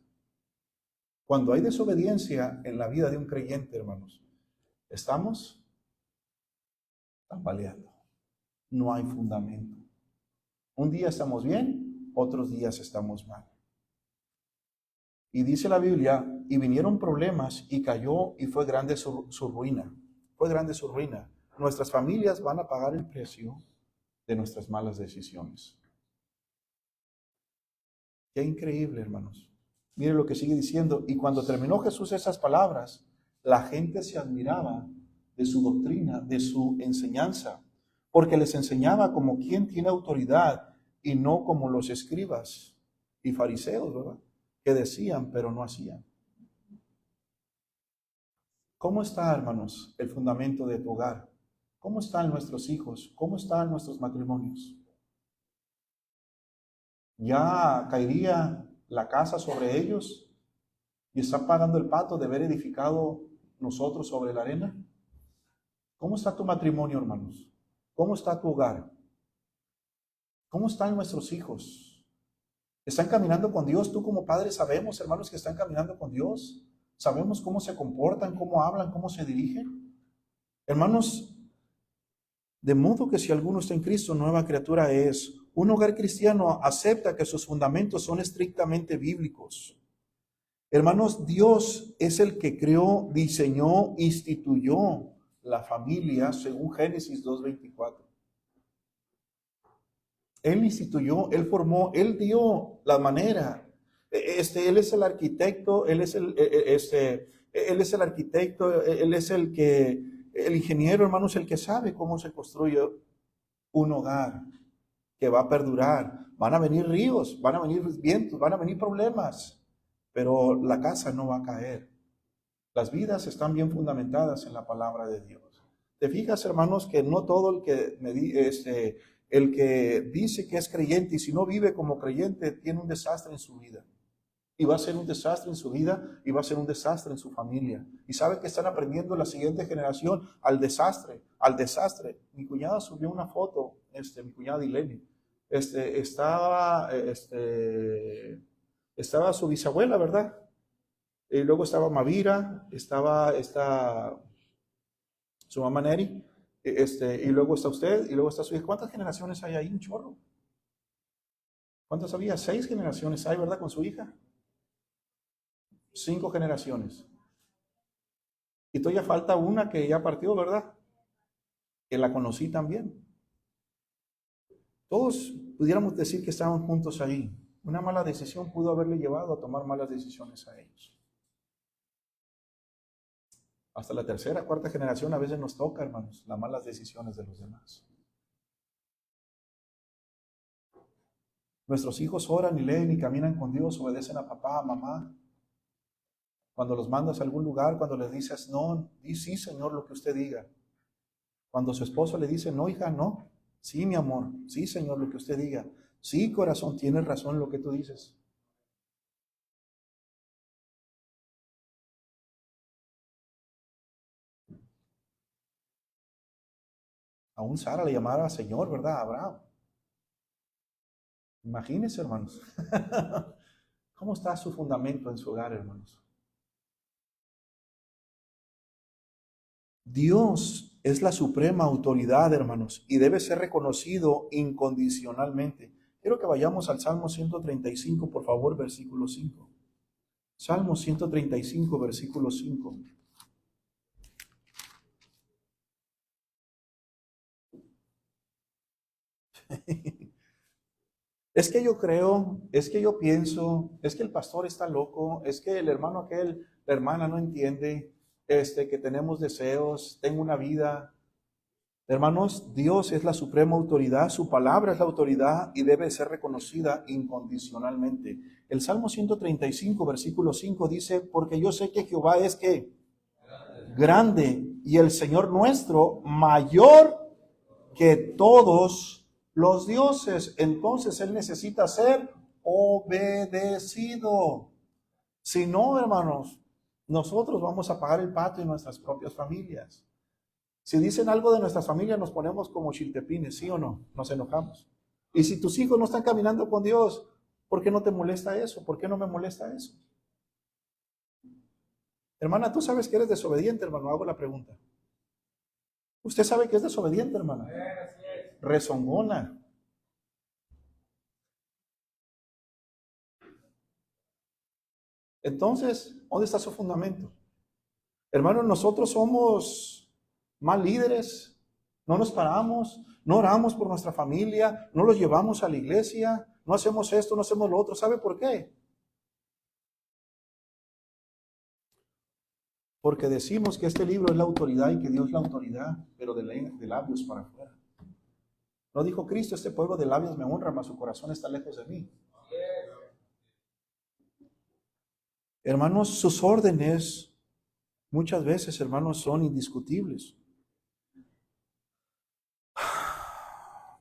Cuando hay desobediencia en la vida de un creyente, hermanos, estamos tambaleando. No hay fundamento. Un día estamos bien, otros días estamos mal. Y dice la Biblia, y vinieron problemas y cayó y fue grande su ruina. Fue grande su ruina. Nuestras familias van a pagar el precio de nuestras malas decisiones. Qué increíble, hermanos. Mire lo que sigue diciendo. Y cuando terminó Jesús esas palabras, la gente se admiraba de su doctrina, de su enseñanza, porque les enseñaba como quien tiene autoridad y no como los escribas y fariseos, ¿verdad? Que decían, pero no hacían. ¿Cómo está, hermanos, el fundamento de tu hogar? ¿Cómo están nuestros hijos? ¿Cómo están nuestros matrimonios? ¿Ya caería la casa sobre ellos y está pagando el pato de haber edificado nosotros sobre la arena? ¿Cómo está tu matrimonio, hermanos? ¿Cómo está tu hogar? ¿Cómo están nuestros hijos? ¿Están caminando con Dios? Tú como padre sabemos, hermanos, que están caminando con Dios. Sabemos cómo se comportan, cómo hablan, cómo se dirigen. Hermanos, de modo que si alguno está en Cristo, nueva criatura es. Un hogar cristiano acepta que sus fundamentos son estrictamente bíblicos. Hermanos, Dios es el que creó, diseñó, instituyó la familia según Génesis 2:24. Él instituyó, Él formó, Él dio la manera. Él es el arquitecto, Él es Él es el arquitecto, Él es el ingeniero, hermanos, el que sabe cómo se construye un hogar que va a perdurar. Van a venir ríos, van a venir vientos, van a venir problemas, pero la casa no va a caer. Las vidas están bien fundamentadas en la palabra de Dios. Te fijas, hermanos, que no todo el que dice que es creyente y si no vive como creyente tiene un desastre en su vida. Y va a ser un desastre en su vida y va a ser un desastre en su familia. Y sabe que están aprendiendo la siguiente generación al desastre, al desastre. Mi cuñada subió una foto, mi cuñada Dileni, estaba su bisabuela, ¿verdad? Y luego estaba Mavira, estaba su mamá Neri, y luego está usted, y luego está su hija. ¿Cuántas generaciones hay ahí? Un chorro. ¿Cuántas había? 6 generaciones hay, ¿verdad? Con su hija. 5 generaciones. Y todavía falta una que ya partió, ¿verdad? Que la conocí también. Todos pudiéramos decir que estaban juntos ahí. Una mala decisión pudo haberle llevado a tomar malas decisiones a ellos. Hasta la tercera, cuarta generación a veces nos toca, hermanos, las malas decisiones de los demás. Nuestros hijos oran y leen y caminan con Dios, obedecen a papá, a mamá. Cuando los mandas a algún lugar, cuando les dices, no, di sí, Señor, lo que usted diga. Cuando su esposo le dice, no, hija, no. Sí, mi amor, sí, Señor, lo que usted diga. Sí, corazón, tienes razón en lo que tú dices. Aún Sara le llamaba Señor, ¿verdad? Abraham. Imagínense, hermanos. ¿Cómo está su fundamento en su hogar, hermanos? Dios es la suprema autoridad, hermanos, y debe ser reconocido incondicionalmente. Quiero que vayamos al Salmo 135, por favor, versículo 5. Salmo 135, versículo 5. Es que yo creo, es que yo pienso, es que el pastor está loco, es que el hermano aquel, la hermana no entiende, que tenemos deseos, tengo una vida. Hermanos, Dios es la suprema autoridad, su palabra es la autoridad y debe ser reconocida incondicionalmente. El Salmo 135, versículo 5 dice, porque yo sé que Jehová es que grande y el Señor nuestro mayor que todos los dioses. Entonces Él necesita ser obedecido. Si no, hermanos, nosotros vamos a pagar el pato en nuestras propias familias. Si dicen algo de nuestras familias, nos ponemos como chiltepines, ¿sí o no? Nos enojamos. Y si tus hijos no están caminando con Dios, ¿por qué no te molesta eso? ¿Por qué no me molesta eso? Hermana, tú sabes que eres desobediente, hermano. Hago la pregunta. ¿Usted sabe que es desobediente, hermana? Rezongona. Entonces, ¿dónde está su fundamento? Hermanos, nosotros somos mal líderes, no nos paramos, no oramos por nuestra familia, no los llevamos a la iglesia, no hacemos esto, no hacemos lo otro. ¿Sabe por qué? Porque decimos que este libro es la autoridad y que Dios es la autoridad, pero de labios para afuera. ¿No dijo Cristo, este pueblo de labios me honra, mas su corazón está lejos de mí? Hermanos, sus órdenes muchas veces, hermanos, son indiscutibles.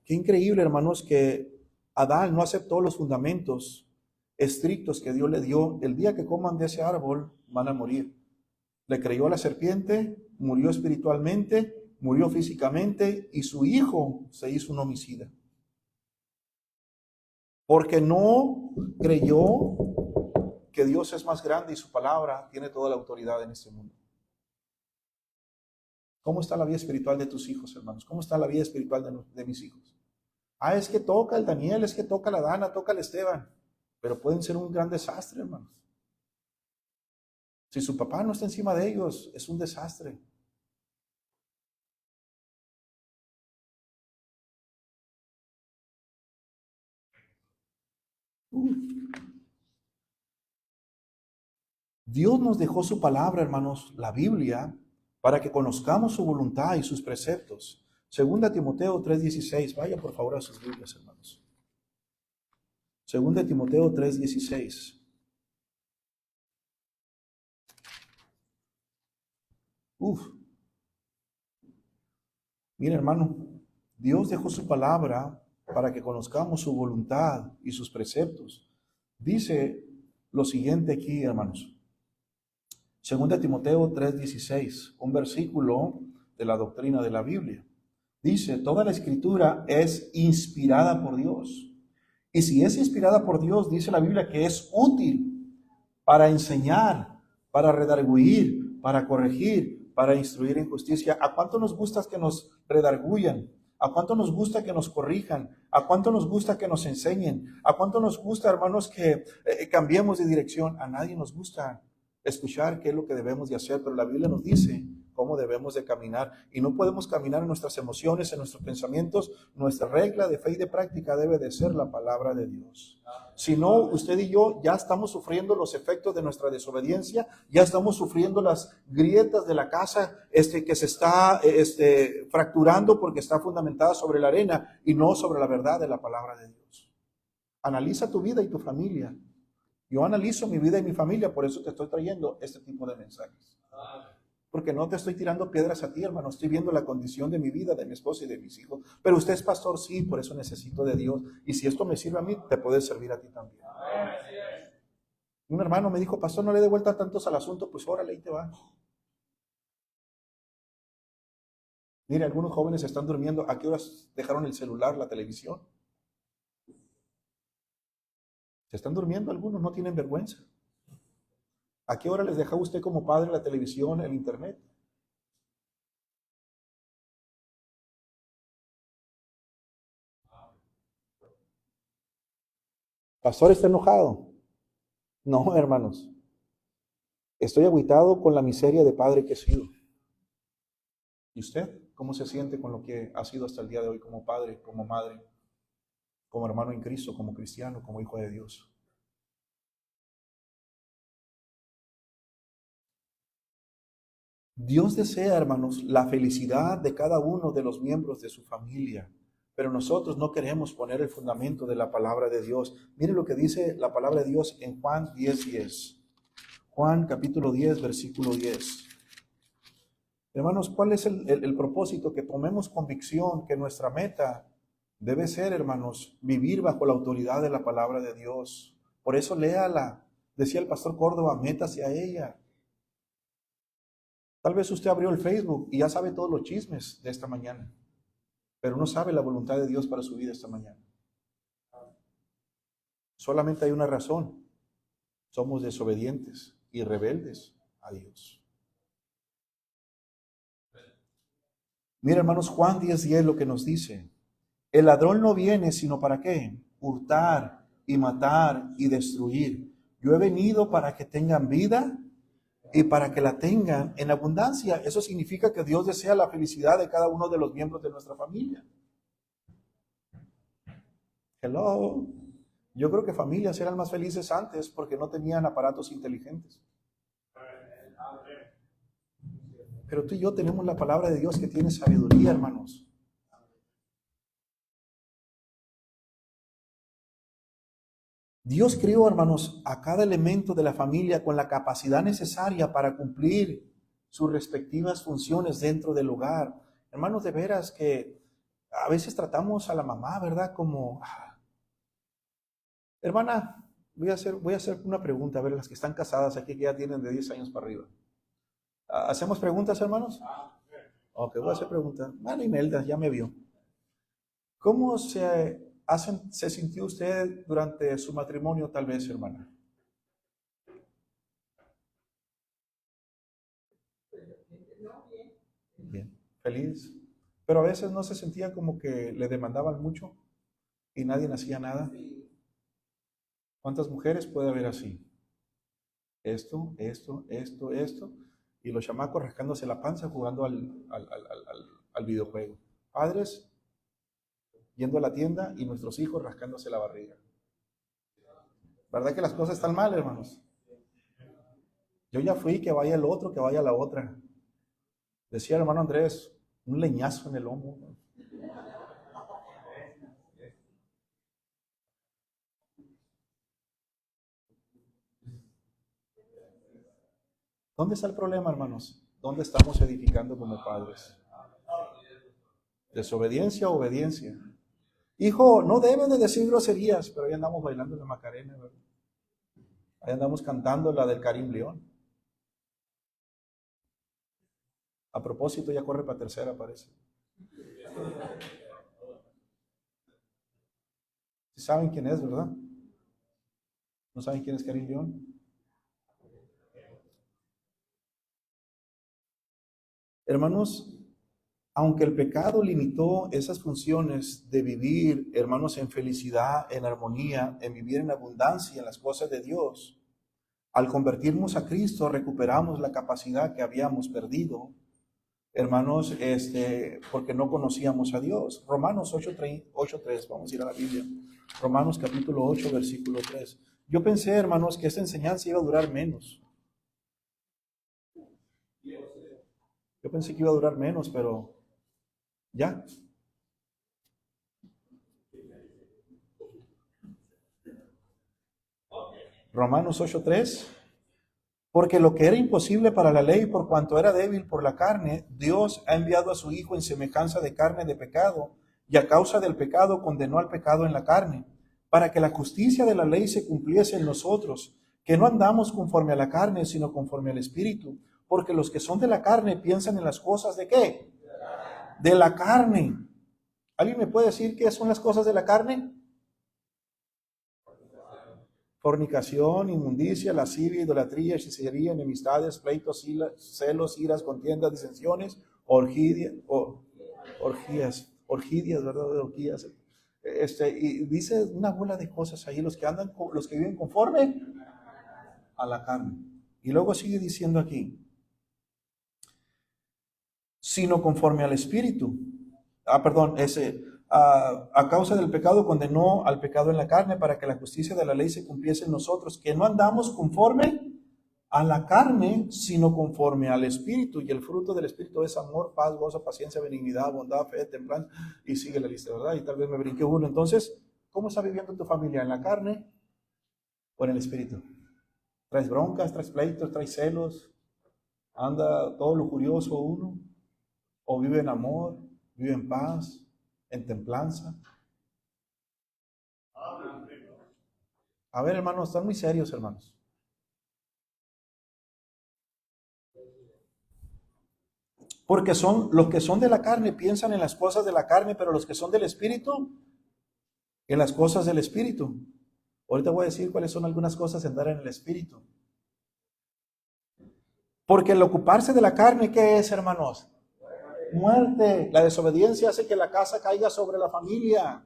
Qué increíble, hermanos, que Adán no aceptó los fundamentos estrictos que Dios le dio. El día que coman de ese árbol, van a morir. Le creyó a la serpiente, murió espiritualmente, murió físicamente, y su hijo se hizo un homicida. Porque no creyó que Dios es más grande y su palabra tiene toda la autoridad en este mundo. ¿Cómo está la vida espiritual de tus hijos, hermanos? ¿Cómo está la vida espiritual de mis hijos? Ah, es que toca el Daniel, es que toca la Dana, toca el Esteban. Pero pueden ser un gran desastre, hermanos. Si su papá no está encima de ellos, es un desastre. Dios nos dejó su palabra, hermanos, la Biblia, para que conozcamos su voluntad y sus preceptos. Segunda Timoteo 3:16. Vaya por favor a sus Biblias, hermanos. Segunda Timoteo 3:16. Mira, hermano, Dios dejó su palabra para que conozcamos su voluntad y sus preceptos. Dice lo siguiente aquí, hermanos. Segunda Timoteo 3:16, un versículo de la doctrina de la Biblia. Dice, toda la escritura es inspirada por Dios. Y si es inspirada por Dios, dice la Biblia que es útil para enseñar, para redarguir, para corregir, para instruir en justicia. ¿A cuánto nos gusta que nos redarguyan? ¿A cuánto nos gusta que nos corrijan? ¿A cuánto nos gusta que nos enseñen? ¿A cuánto nos gusta, hermanos, que cambiemos de dirección? A nadie nos gusta escuchar qué es lo que debemos de hacer, pero la Biblia nos dice cómo debemos de caminar y no podemos caminar en nuestras emociones, en nuestros pensamientos. Nuestra regla de fe y de práctica debe de ser la palabra de Dios. Si no, usted y yo ya estamos sufriendo los efectos de nuestra desobediencia, ya estamos sufriendo las grietas de la casa que se está fracturando porque está fundamentada sobre la arena y no sobre la verdad de la palabra de Dios. Analiza tu vida y tu familia. Yo analizo mi vida y mi familia, por eso te estoy trayendo este tipo de mensajes. Porque no te estoy tirando piedras a ti, hermano. Estoy viendo la condición de mi vida, de mi esposa y de mis hijos. Pero usted es pastor, sí, por eso necesito de Dios. Y si esto me sirve a mí, te puede servir a ti también. Un hermano me dijo, pastor, no le dé vuelta tantos al asunto. Pues órale, ahí te va. Mire, algunos jóvenes están durmiendo. ¿A qué horas dejaron el celular, la televisión? Se están durmiendo algunos, no tienen vergüenza. ¿A qué hora les dejaba usted como padre la televisión, el internet? Pastor, ¿está enojado? No, hermanos. Estoy agüitado con la miseria de padre que he sido. ¿Y usted cómo se siente con lo que ha sido hasta el día de hoy como padre, como madre? como hermano en Cristo, como cristiano, como hijo de Dios. Dios desea, hermanos, la felicidad de cada uno de los miembros de su familia, pero nosotros no queremos poner el fundamento de la palabra de Dios. Mire lo que dice la palabra de Dios en Juan 10:10. Juan capítulo 10, versículo 10. Hermanos, ¿cuál es el propósito? Que tomemos convicción que nuestra meta debe ser, hermanos, vivir bajo la autoridad de la palabra de Dios. Por eso léala. Decía el pastor Córdoba, métase a ella. Tal vez usted abrió el Facebook y ya sabe todos los chismes de esta mañana, pero no sabe la voluntad de Dios para su vida esta mañana. Solamente hay una razón. Somos desobedientes y rebeldes a Dios. Mira, hermanos, Juan 10:10 lo que nos dice. El ladrón no viene sino para ¿qué? Hurtar y matar y destruir. Yo he venido para que tengan vida y para que la tengan en abundancia. Eso significa que Dios desea la felicidad de cada uno de los miembros de nuestra familia. Hello. Yo creo que familias eran más felices antes porque no tenían aparatos inteligentes. Pero tú y yo tenemos la palabra de Dios que tiene sabiduría, hermanos. Dios creó, hermanos, a cada elemento de la familia con la capacidad necesaria para cumplir sus respectivas funciones dentro del hogar. Hermanos, de veras que a veces tratamos a la mamá, ¿verdad? Como, hermana, voy a hacer una pregunta, a ver, las que están casadas aquí, que ya tienen de 10 años para arriba. ¿Hacemos preguntas, hermanos? Ok, voy a hacer preguntas. Bueno, Imelda, ya me vio. ¿Cómo se sintió usted durante su matrimonio, tal vez, hermana? Bien, feliz. Pero a veces no se sentía como que le demandaban mucho y nadie hacía nada. ¿Cuántas mujeres puede haber así? Esto, y los chamacos rascándose la panza jugando al videojuego. Padres yendo a la tienda y nuestros hijos rascándose la barriga. ¿Verdad que las cosas están mal, hermanos? Yo ya fui, que vaya el otro, que vaya la otra. Decía el hermano Andrés, un leñazo en el lomo. ¿Dónde está el problema, hermanos? ¿Dónde estamos edificando como padres? ¿Desobediencia o obediencia? Hijo, no deben de decir groserías, pero ahí andamos bailando la Macarena, ¿verdad? Ahí andamos cantando la del Karim León. A propósito, ya corre para tercera, parece. ¿Sí saben quién es, verdad? ¿No saben quién es Karim León? Hermanos, aunque el pecado limitó esas funciones de vivir, hermanos, en felicidad, en armonía, en vivir en abundancia en las cosas de Dios, al convertirnos a Cristo recuperamos la capacidad que habíamos perdido, hermanos, porque no conocíamos a Dios. Romanos 8:3, vamos a ir a la Biblia. Romanos capítulo 8, versículo 3. Yo pensé, hermanos, que esta enseñanza iba a durar menos. Yo pensé que iba a durar menos, pero ya. Romanos 8:3. Porque lo que era imposible para la ley, por cuanto era débil por la carne, Dios ha enviado a su Hijo en semejanza de carne de pecado, y a causa del pecado condenó al pecado en la carne, para que la justicia de la ley se cumpliese en nosotros, que no andamos conforme a la carne, sino conforme al Espíritu. Porque los que son de la carne piensan en las cosas ¿de qué? De la carne. ¿Alguien me puede decir qué son las cosas de la carne? Fornicación, inmundicia, lascivia, idolatría, hechicería, enemistades, pleitos, celos, iras, contiendas, disensiones, orgías, ¿verdad? Orgías. Y dice una bola de cosas ahí, los que viven conforme a la carne. Y luego sigue diciendo aquí, sino conforme al Espíritu. Perdón, a causa del pecado condenó al pecado en la carne para que la justicia de la ley se cumpliese en nosotros, que no andamos conforme a la carne, sino conforme al Espíritu. Y el fruto del Espíritu es amor, paz, gozo, paciencia, benignidad, bondad, fe, templanza, y sigue la lista, ¿verdad? Y tal vez me brinqué uno. Entonces, ¿cómo está viviendo tu familia? ¿En la carne o en el Espíritu? ¿Traes broncas, traes pleitos, traes celos? ¿Anda todo lujurioso uno? ¿O vive en amor, vive en paz, en templanza? A ver, hermanos, están muy serios, hermanos. Porque son los que son de la carne piensan en las cosas de la carne, pero los que son del Espíritu, en las cosas del Espíritu. Ahorita voy a decir cuáles son algunas cosas en dar en el Espíritu. Porque el ocuparse de la carne, ¿qué es, hermanos? Muerte. La desobediencia hace que la casa caiga sobre la familia.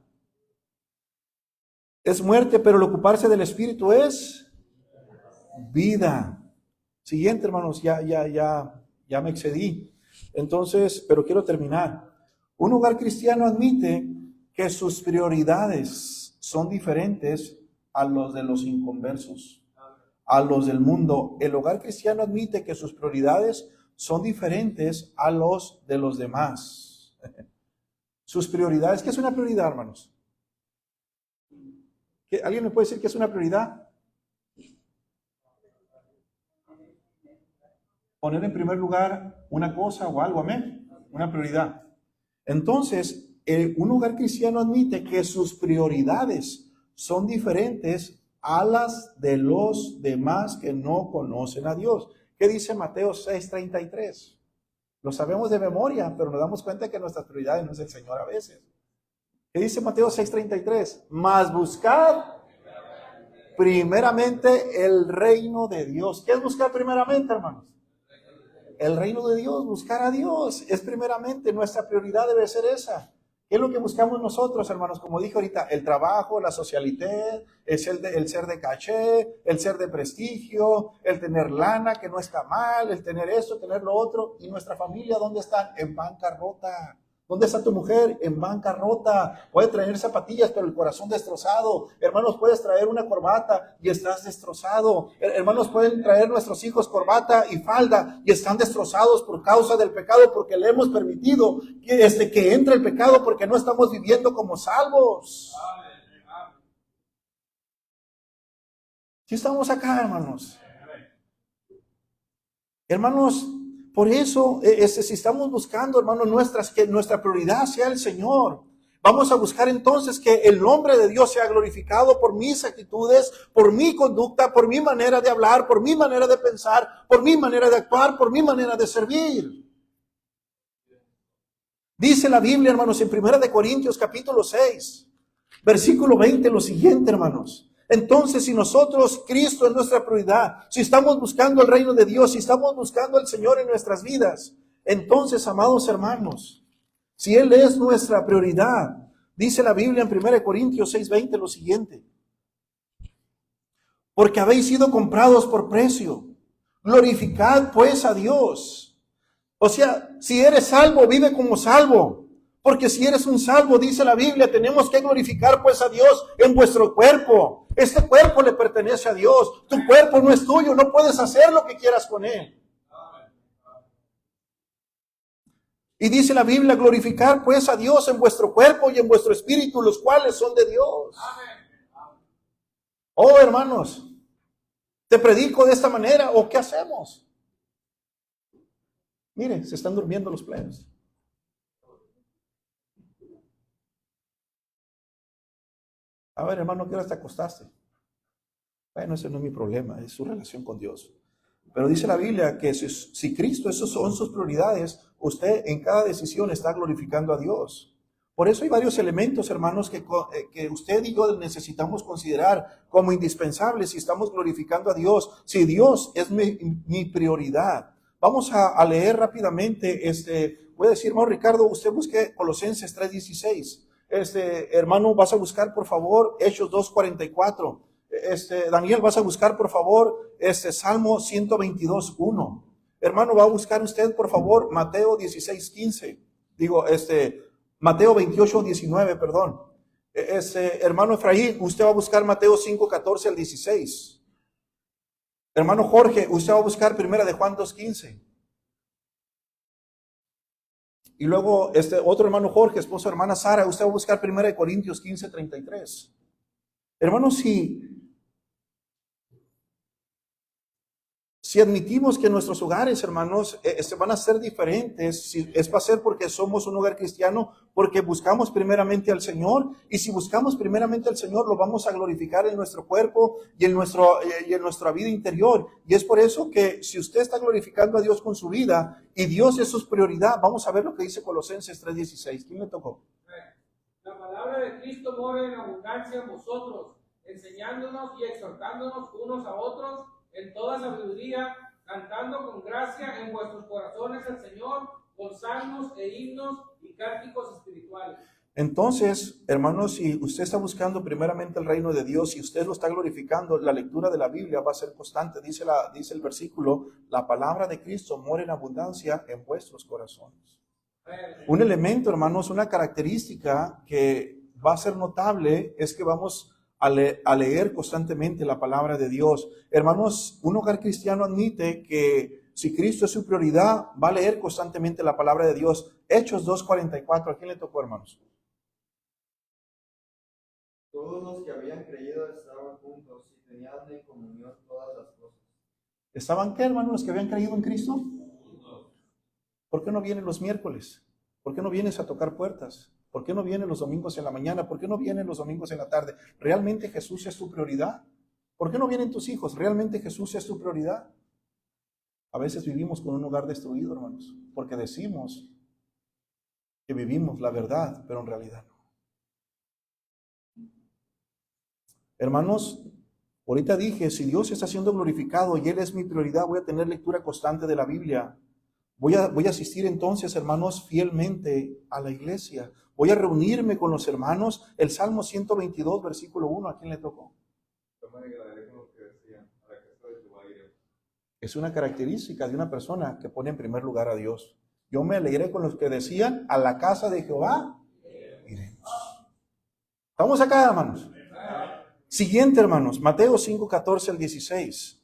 Es muerte, pero el ocuparse del Espíritu es vida. Siguiente, hermanos, ya me excedí. Entonces, pero quiero terminar. Un hogar cristiano admite que sus prioridades son diferentes a los de los inconversos, a los del mundo. El hogar cristiano admite que sus prioridades son diferentes a los de los demás. Sus prioridades, ¿qué es una prioridad, hermanos? ¿Alguien me puede decir qué es una prioridad? Poner en primer lugar una cosa o algo, amén. Una prioridad. Entonces, un hogar cristiano admite que sus prioridades son diferentes a las de los demás que no conocen a Dios. ¿Qué dice Mateo 6:33? Lo sabemos de memoria, pero nos damos cuenta que nuestras prioridades no es el Señor a veces. ¿Qué dice Mateo 6:33? Mas buscad primeramente el reino de Dios. ¿Qué es buscar primeramente, hermanos? El reino de Dios, buscar a Dios, es primeramente, nuestra prioridad debe ser esa. ¿Qué es lo que buscamos nosotros, hermanos? Como dije ahorita, el trabajo, la socialité, el ser de caché, el ser de prestigio, el tener lana, que no está mal, el tener esto, tener lo otro. ¿Y nuestra familia dónde están? En bancarrota. ¿Dónde está tu mujer? En bancarrota. Puede traer zapatillas, pero el corazón destrozado. Hermanos, puedes traer una corbata y estás destrozado. Hermanos, pueden traer nuestros hijos corbata y falda y están destrozados por causa del pecado, porque le hemos permitido que entre el pecado, porque no estamos viviendo como salvos. ¿Sí estamos acá, hermanos? Hermanos, por eso, si estamos buscando, hermanos, que nuestra prioridad sea el Señor, vamos a buscar entonces que el nombre de Dios sea glorificado por mis actitudes, por mi conducta, por mi manera de hablar, por mi manera de pensar, por mi manera de actuar, por mi manera de servir. Dice la Biblia, hermanos, en 1 Corintios capítulo 6, versículo 20, lo siguiente, hermanos. Entonces, si nosotros, Cristo es nuestra prioridad, si estamos buscando el reino de Dios, si estamos buscando al Señor en nuestras vidas, entonces, amados hermanos, si Él es nuestra prioridad, dice la Biblia en 1 Corintios 6:20 lo siguiente: porque habéis sido comprados por precio, glorificad pues a Dios. O sea, si eres salvo, vive como salvo. Porque si eres un salvo, dice la Biblia, tenemos que glorificar pues a Dios en vuestro cuerpo. Este cuerpo le pertenece a Dios. Tu cuerpo no es tuyo, no puedes hacer lo que quieras con él. Y dice la Biblia, glorificar pues a Dios en vuestro cuerpo y en vuestro espíritu, los cuales son de Dios. Oh, hermanos, ¿te predico de esta manera o qué hacemos? Mire, se están durmiendo los plebes. A ver, hermano, ¿qué hora te acostaste? Bueno, ese no es mi problema, es su relación con Dios. Pero dice la Biblia que si Cristo, esas son sus prioridades, usted en cada decisión está glorificando a Dios. Por eso hay varios elementos, hermanos, que usted y yo necesitamos considerar como indispensables si estamos glorificando a Dios, si Dios es mi prioridad. Vamos a leer rápidamente, voy a decir, hermano Ricardo, usted busque Colosenses 3:16. Hermano, vas a buscar, por favor, Hechos 2:44. Daniel, vas a buscar, por favor, Salmo 122:1. Hermano, va a buscar usted, por favor, Mateo 16:15. Mateo 28, 19, perdón. Hermano Efraín, usted va a buscar Mateo 5, 14 al 16. Hermano Jorge, usted va a buscar primera de Juan 2, 15. Y luego otro hermano Jorge, esposo de hermana Sara, usted va a buscar primera de Corintios 15, 33. Hermanos, si admitimos que nuestros hogares, hermanos, se van a ser diferentes, es va a ser porque somos un hogar cristiano, porque buscamos primeramente al Señor, y si buscamos primeramente al Señor, lo vamos a glorificar en nuestro cuerpo y en nuestra vida interior. Y es por eso que si usted está glorificando a Dios con su vida, y Dios es su prioridad, vamos a ver lo que dice Colosenses 3:16. ¿Quién le tocó? La palabra de Cristo mora en abundancia en vosotros, enseñándonos y exhortándonos unos a otros en toda sabiduría, cantando con gracia en vuestros corazones al Señor, con salmos e himnos y cánticos espirituales. Entonces, hermanos, si usted está buscando primeramente el reino de Dios y usted lo está glorificando, la lectura de la Biblia va a ser constante. Dice el versículo, la palabra de Cristo mora en abundancia en vuestros corazones. Un elemento, hermanos, una característica que va a ser notable es que vamos a leer constantemente la palabra de Dios. Hermanos, un hogar cristiano admite que si Cristo es su prioridad, va a leer constantemente la palabra de Dios. Hechos 2:44, ¿a quién le tocó, hermanos? Todos los que habían creído estaban juntos y tenían en comunión todas las cosas. ¿Estaban qué, hermanos, los que habían creído en Cristo? ¿Por qué no vienen los miércoles? ¿Por qué no vienes a tocar puertas? ¿Por qué no vienen los domingos en la mañana? ¿Por qué no vienen los domingos en la tarde? ¿Realmente Jesús es tu prioridad? ¿Por qué no vienen tus hijos? ¿Realmente Jesús es tu prioridad? A veces vivimos con un hogar destruido, hermanos, porque decimos que vivimos la verdad, pero en realidad no. Hermanos, ahorita dije, si Dios está siendo glorificado y Él es mi prioridad, voy a tener lectura constante de la Biblia. Voy a asistir entonces, hermanos, fielmente a la iglesia. Voy a reunirme con los hermanos. El Salmo 122, versículo 1, ¿a quién le tocó? Es una característica de una persona que pone en primer lugar a Dios. Yo me alegré con los que decían, a la casa de Jehová iremos. Estamos acá, hermanos. Siguiente, hermanos, Mateo 5, 14 al 16.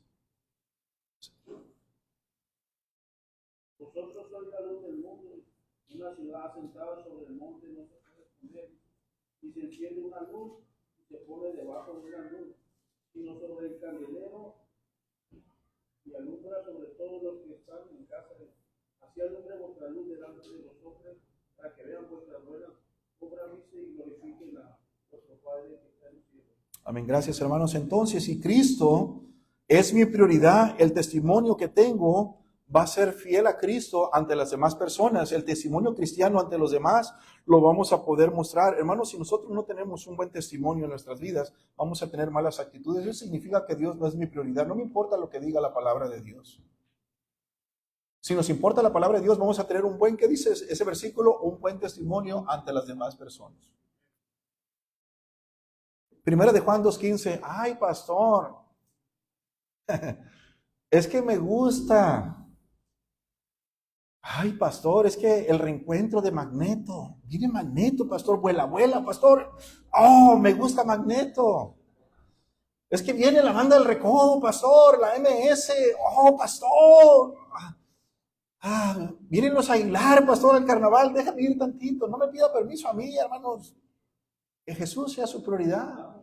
Vosotros sois la luz del mundo. Una ciudad asentada sobre el monte no se puede esconder. Y se enciende una luz y se pone debajo de una luz, sino sobre el candelero y alumbra sobre todos los que están en casa. Así alumbre vuestra luz delante de vosotros, para que vean vuestras buenas obras y glorifiquen a vuestro Padre que está en el cielo. Amén, gracias, hermanos. Entonces, si Cristo es mi prioridad, el testimonio que tengo va a ser fiel a Cristo ante las demás personas. El testimonio cristiano ante los demás lo vamos a poder mostrar. Hermanos, si nosotros no tenemos un buen testimonio en nuestras vidas, vamos a tener malas actitudes. Eso significa que Dios no es mi prioridad. No me importa lo que diga la palabra de Dios. Si nos importa la palabra de Dios, vamos a tener un buen, ¿qué dice ese versículo? Un buen testimonio ante las demás personas. Primera de Juan 2:15. Ay, pastor, es que me gusta. Ay, pastor, es que el reencuentro de Magneto. Viene Magneto, pastor. Vuela, pastor. Oh, me gusta Magneto. Es que viene la banda del Recodo, pastor. La MS. Oh, pastor. Vienen los Aguilar, pastor, al carnaval. Déjame ir tantito. No me pida permiso a mí, hermanos. Que Jesús sea su prioridad.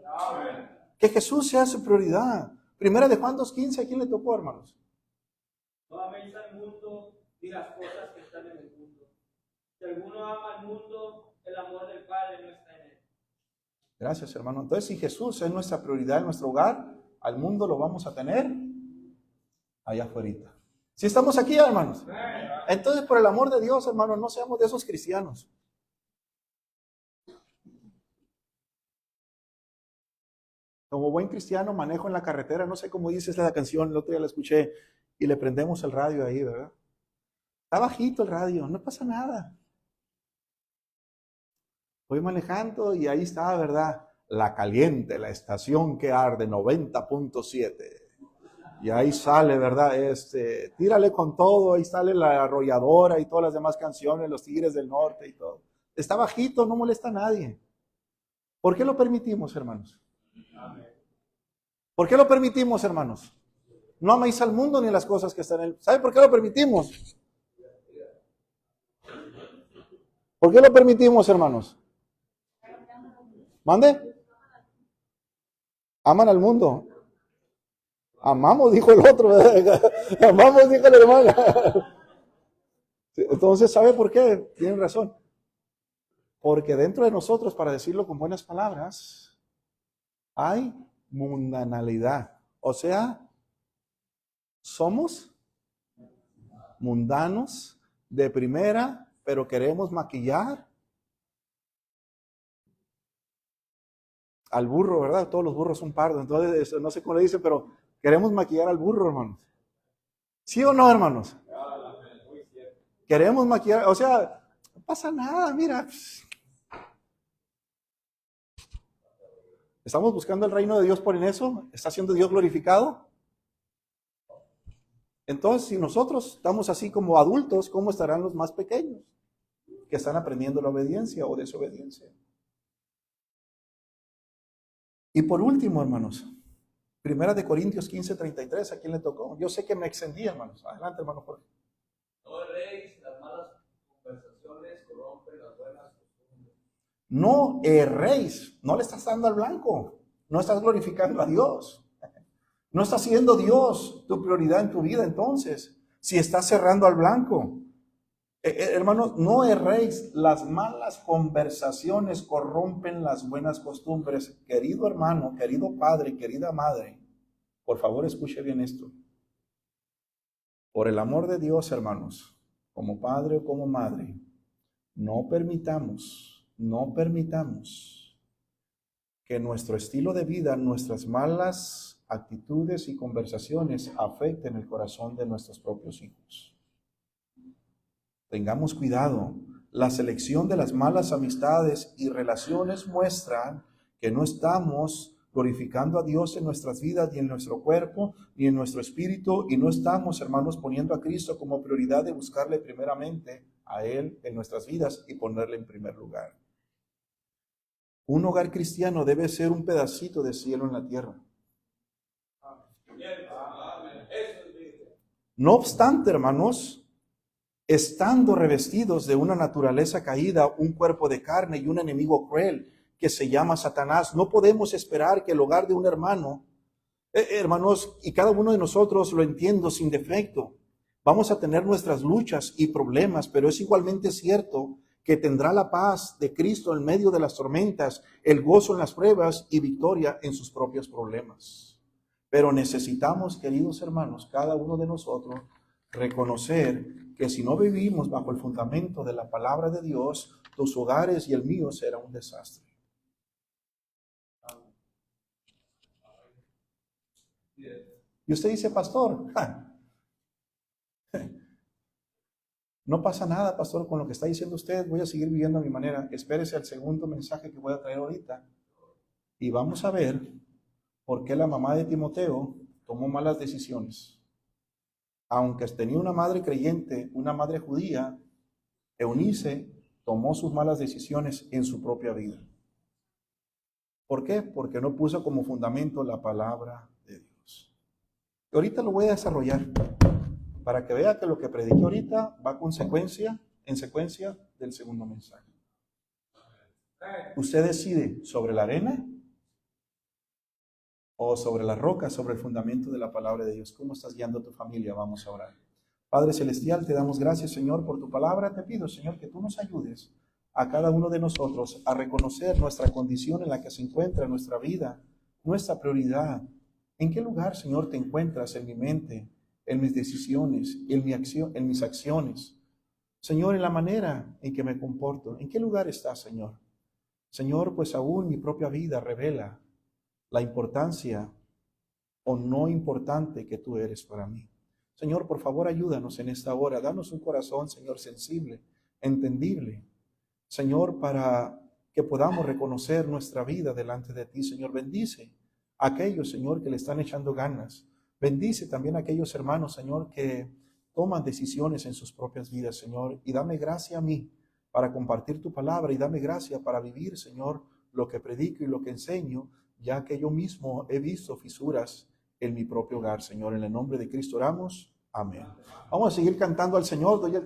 Que Jesús sea su prioridad. Primera de Juan 2:15. ¿A quién le tocó, hermanos? No améis al mundo y las cosas que están en el mundo. Si alguno ama al mundo, el amor del Padre no está en él. Gracias, hermano. Entonces, si Jesús es nuestra prioridad en nuestro hogar, al mundo lo vamos a tener allá afuera. Si estamos aquí, hermanos. Entonces, por el amor de Dios, hermanos, no seamos de esos cristianos. Como buen cristiano, manejo en la carretera. No sé cómo dice esa canción. El otro día la escuché y le prendemos el radio ahí, ¿verdad? Está bajito el radio, no pasa nada. Voy manejando y ahí está, ¿verdad? La Caliente, la estación que arde, 90.7. Y ahí sale, ¿verdad? Tírale con todo, ahí sale La Arrolladora y todas las demás canciones, Los Tigres del Norte y todo. está bajito, no molesta a nadie. ¿Por qué lo permitimos, hermanos? ¿Por qué lo permitimos, hermanos? No améis al mundo ni las cosas que están en él. ¿Sabe por qué lo permitimos? ¿Por qué lo permitimos, hermanos? ¿Mande? Aman al mundo. Amamos, dijo el otro. Amamos, dijo el hermano. Entonces, ¿sabe por qué? Tienen razón. Porque dentro de nosotros, para decirlo con buenas palabras, hay mundanalidad. O sea, somos mundanos de primera, pero queremos maquillar al burro, ¿verdad? Todos los burros son pardos, entonces no sé cómo le dicen, pero queremos maquillar al burro, hermanos. ¿Sí o no, hermanos? Queremos maquillar, o sea, no pasa nada, mira. ¿Estamos buscando el reino de Dios por en eso? ¿Está siendo Dios glorificado? Entonces, si nosotros estamos así como adultos, ¿cómo estarán los más pequeños que están aprendiendo la obediencia o desobediencia? Y por último, hermanos, 1 Corintios 15:33, ¿a quién le tocó? Yo sé que me extendí, hermanos. Adelante, hermano Jorge. No erréis, las malas conversaciones corrompen las buenas costumbres. No erréis, no le estás dando al blanco, no estás glorificando a Dios. No está siendo Dios tu prioridad en tu vida entonces, si estás cerrando al blanco. Hermanos, no erréis, las malas conversaciones corrompen las buenas costumbres. Querido hermano, querido padre, querida madre, por favor escuche bien esto. Por el amor de Dios, hermanos, como padre o como madre, no permitamos que nuestro estilo de vida, nuestras malas actitudes y conversaciones afecten el corazón de nuestros propios hijos. Tengamos cuidado. La selección de las malas amistades y relaciones muestra que no estamos glorificando a Dios en nuestras vidas, ni en nuestro cuerpo, ni en nuestro espíritu, y no estamos, hermanos, poniendo a Cristo como prioridad de buscarle primeramente a Él en nuestras vidas y ponerle en primer lugar. Un hogar cristiano debe ser un pedacito de cielo en la tierra. No obstante, hermanos, estando revestidos de una naturaleza caída, un cuerpo de carne y un enemigo cruel que se llama Satanás, no podemos esperar que el hogar de un hermano, hermanos, y cada uno de nosotros lo entiendo sin defecto, vamos a tener nuestras luchas y problemas, pero es igualmente cierto que tendrá la paz de Cristo en medio de las tormentas, el gozo en las pruebas y victoria en sus propios problemas. Pero necesitamos, queridos hermanos, cada uno de nosotros, reconocer que si no vivimos bajo el fundamento de la palabra de Dios, tus hogares y el mío será un desastre. Y usted dice, pastor, no pasa nada, pastor, con lo que está diciendo usted, voy a seguir viviendo a mi manera. Espérese al segundo mensaje que voy a traer ahorita y vamos a ver por qué la mamá de Timoteo tomó malas decisiones. Aunque tenía una madre creyente, una madre judía, Eunice tomó sus malas decisiones en su propia vida. ¿Por qué? Porque no puso como fundamento la palabra de Dios. Y ahorita lo voy a desarrollar para que vea que lo que prediqué ahorita va en secuencia del segundo mensaje. Usted decide sobre la arena o sobre la roca, sobre el fundamento de la palabra de Dios. ¿Cómo estás guiando a tu familia? Vamos a orar. Padre Celestial, te damos gracias, Señor, por tu palabra. Te pido, Señor, que tú nos ayudes a cada uno de nosotros a reconocer nuestra condición en la que se encuentra nuestra vida, nuestra prioridad. ¿En qué lugar, Señor, te encuentras en mi mente, en mis decisiones, en mis acciones? Señor, en la manera en que me comporto. ¿En qué lugar estás, Señor? Señor, pues aún mi propia vida revela la importancia o no importante que tú eres para mí. Señor, por favor, ayúdanos en esta hora. Danos un corazón, Señor, sensible, entendible. Señor, para que podamos reconocer nuestra vida delante de ti. Señor, bendice a aquellos, Señor, que le están echando ganas. Bendice también a aquellos hermanos, Señor, que toman decisiones en sus propias vidas, Señor. Y dame gracia a mí para compartir tu palabra y dame gracia para vivir, Señor, lo que predico y lo que enseño, ya que yo mismo he visto fisuras en mi propio hogar, Señor. En el nombre de Cristo oramos. Amén. Vamos a seguir cantando al Señor. Doy el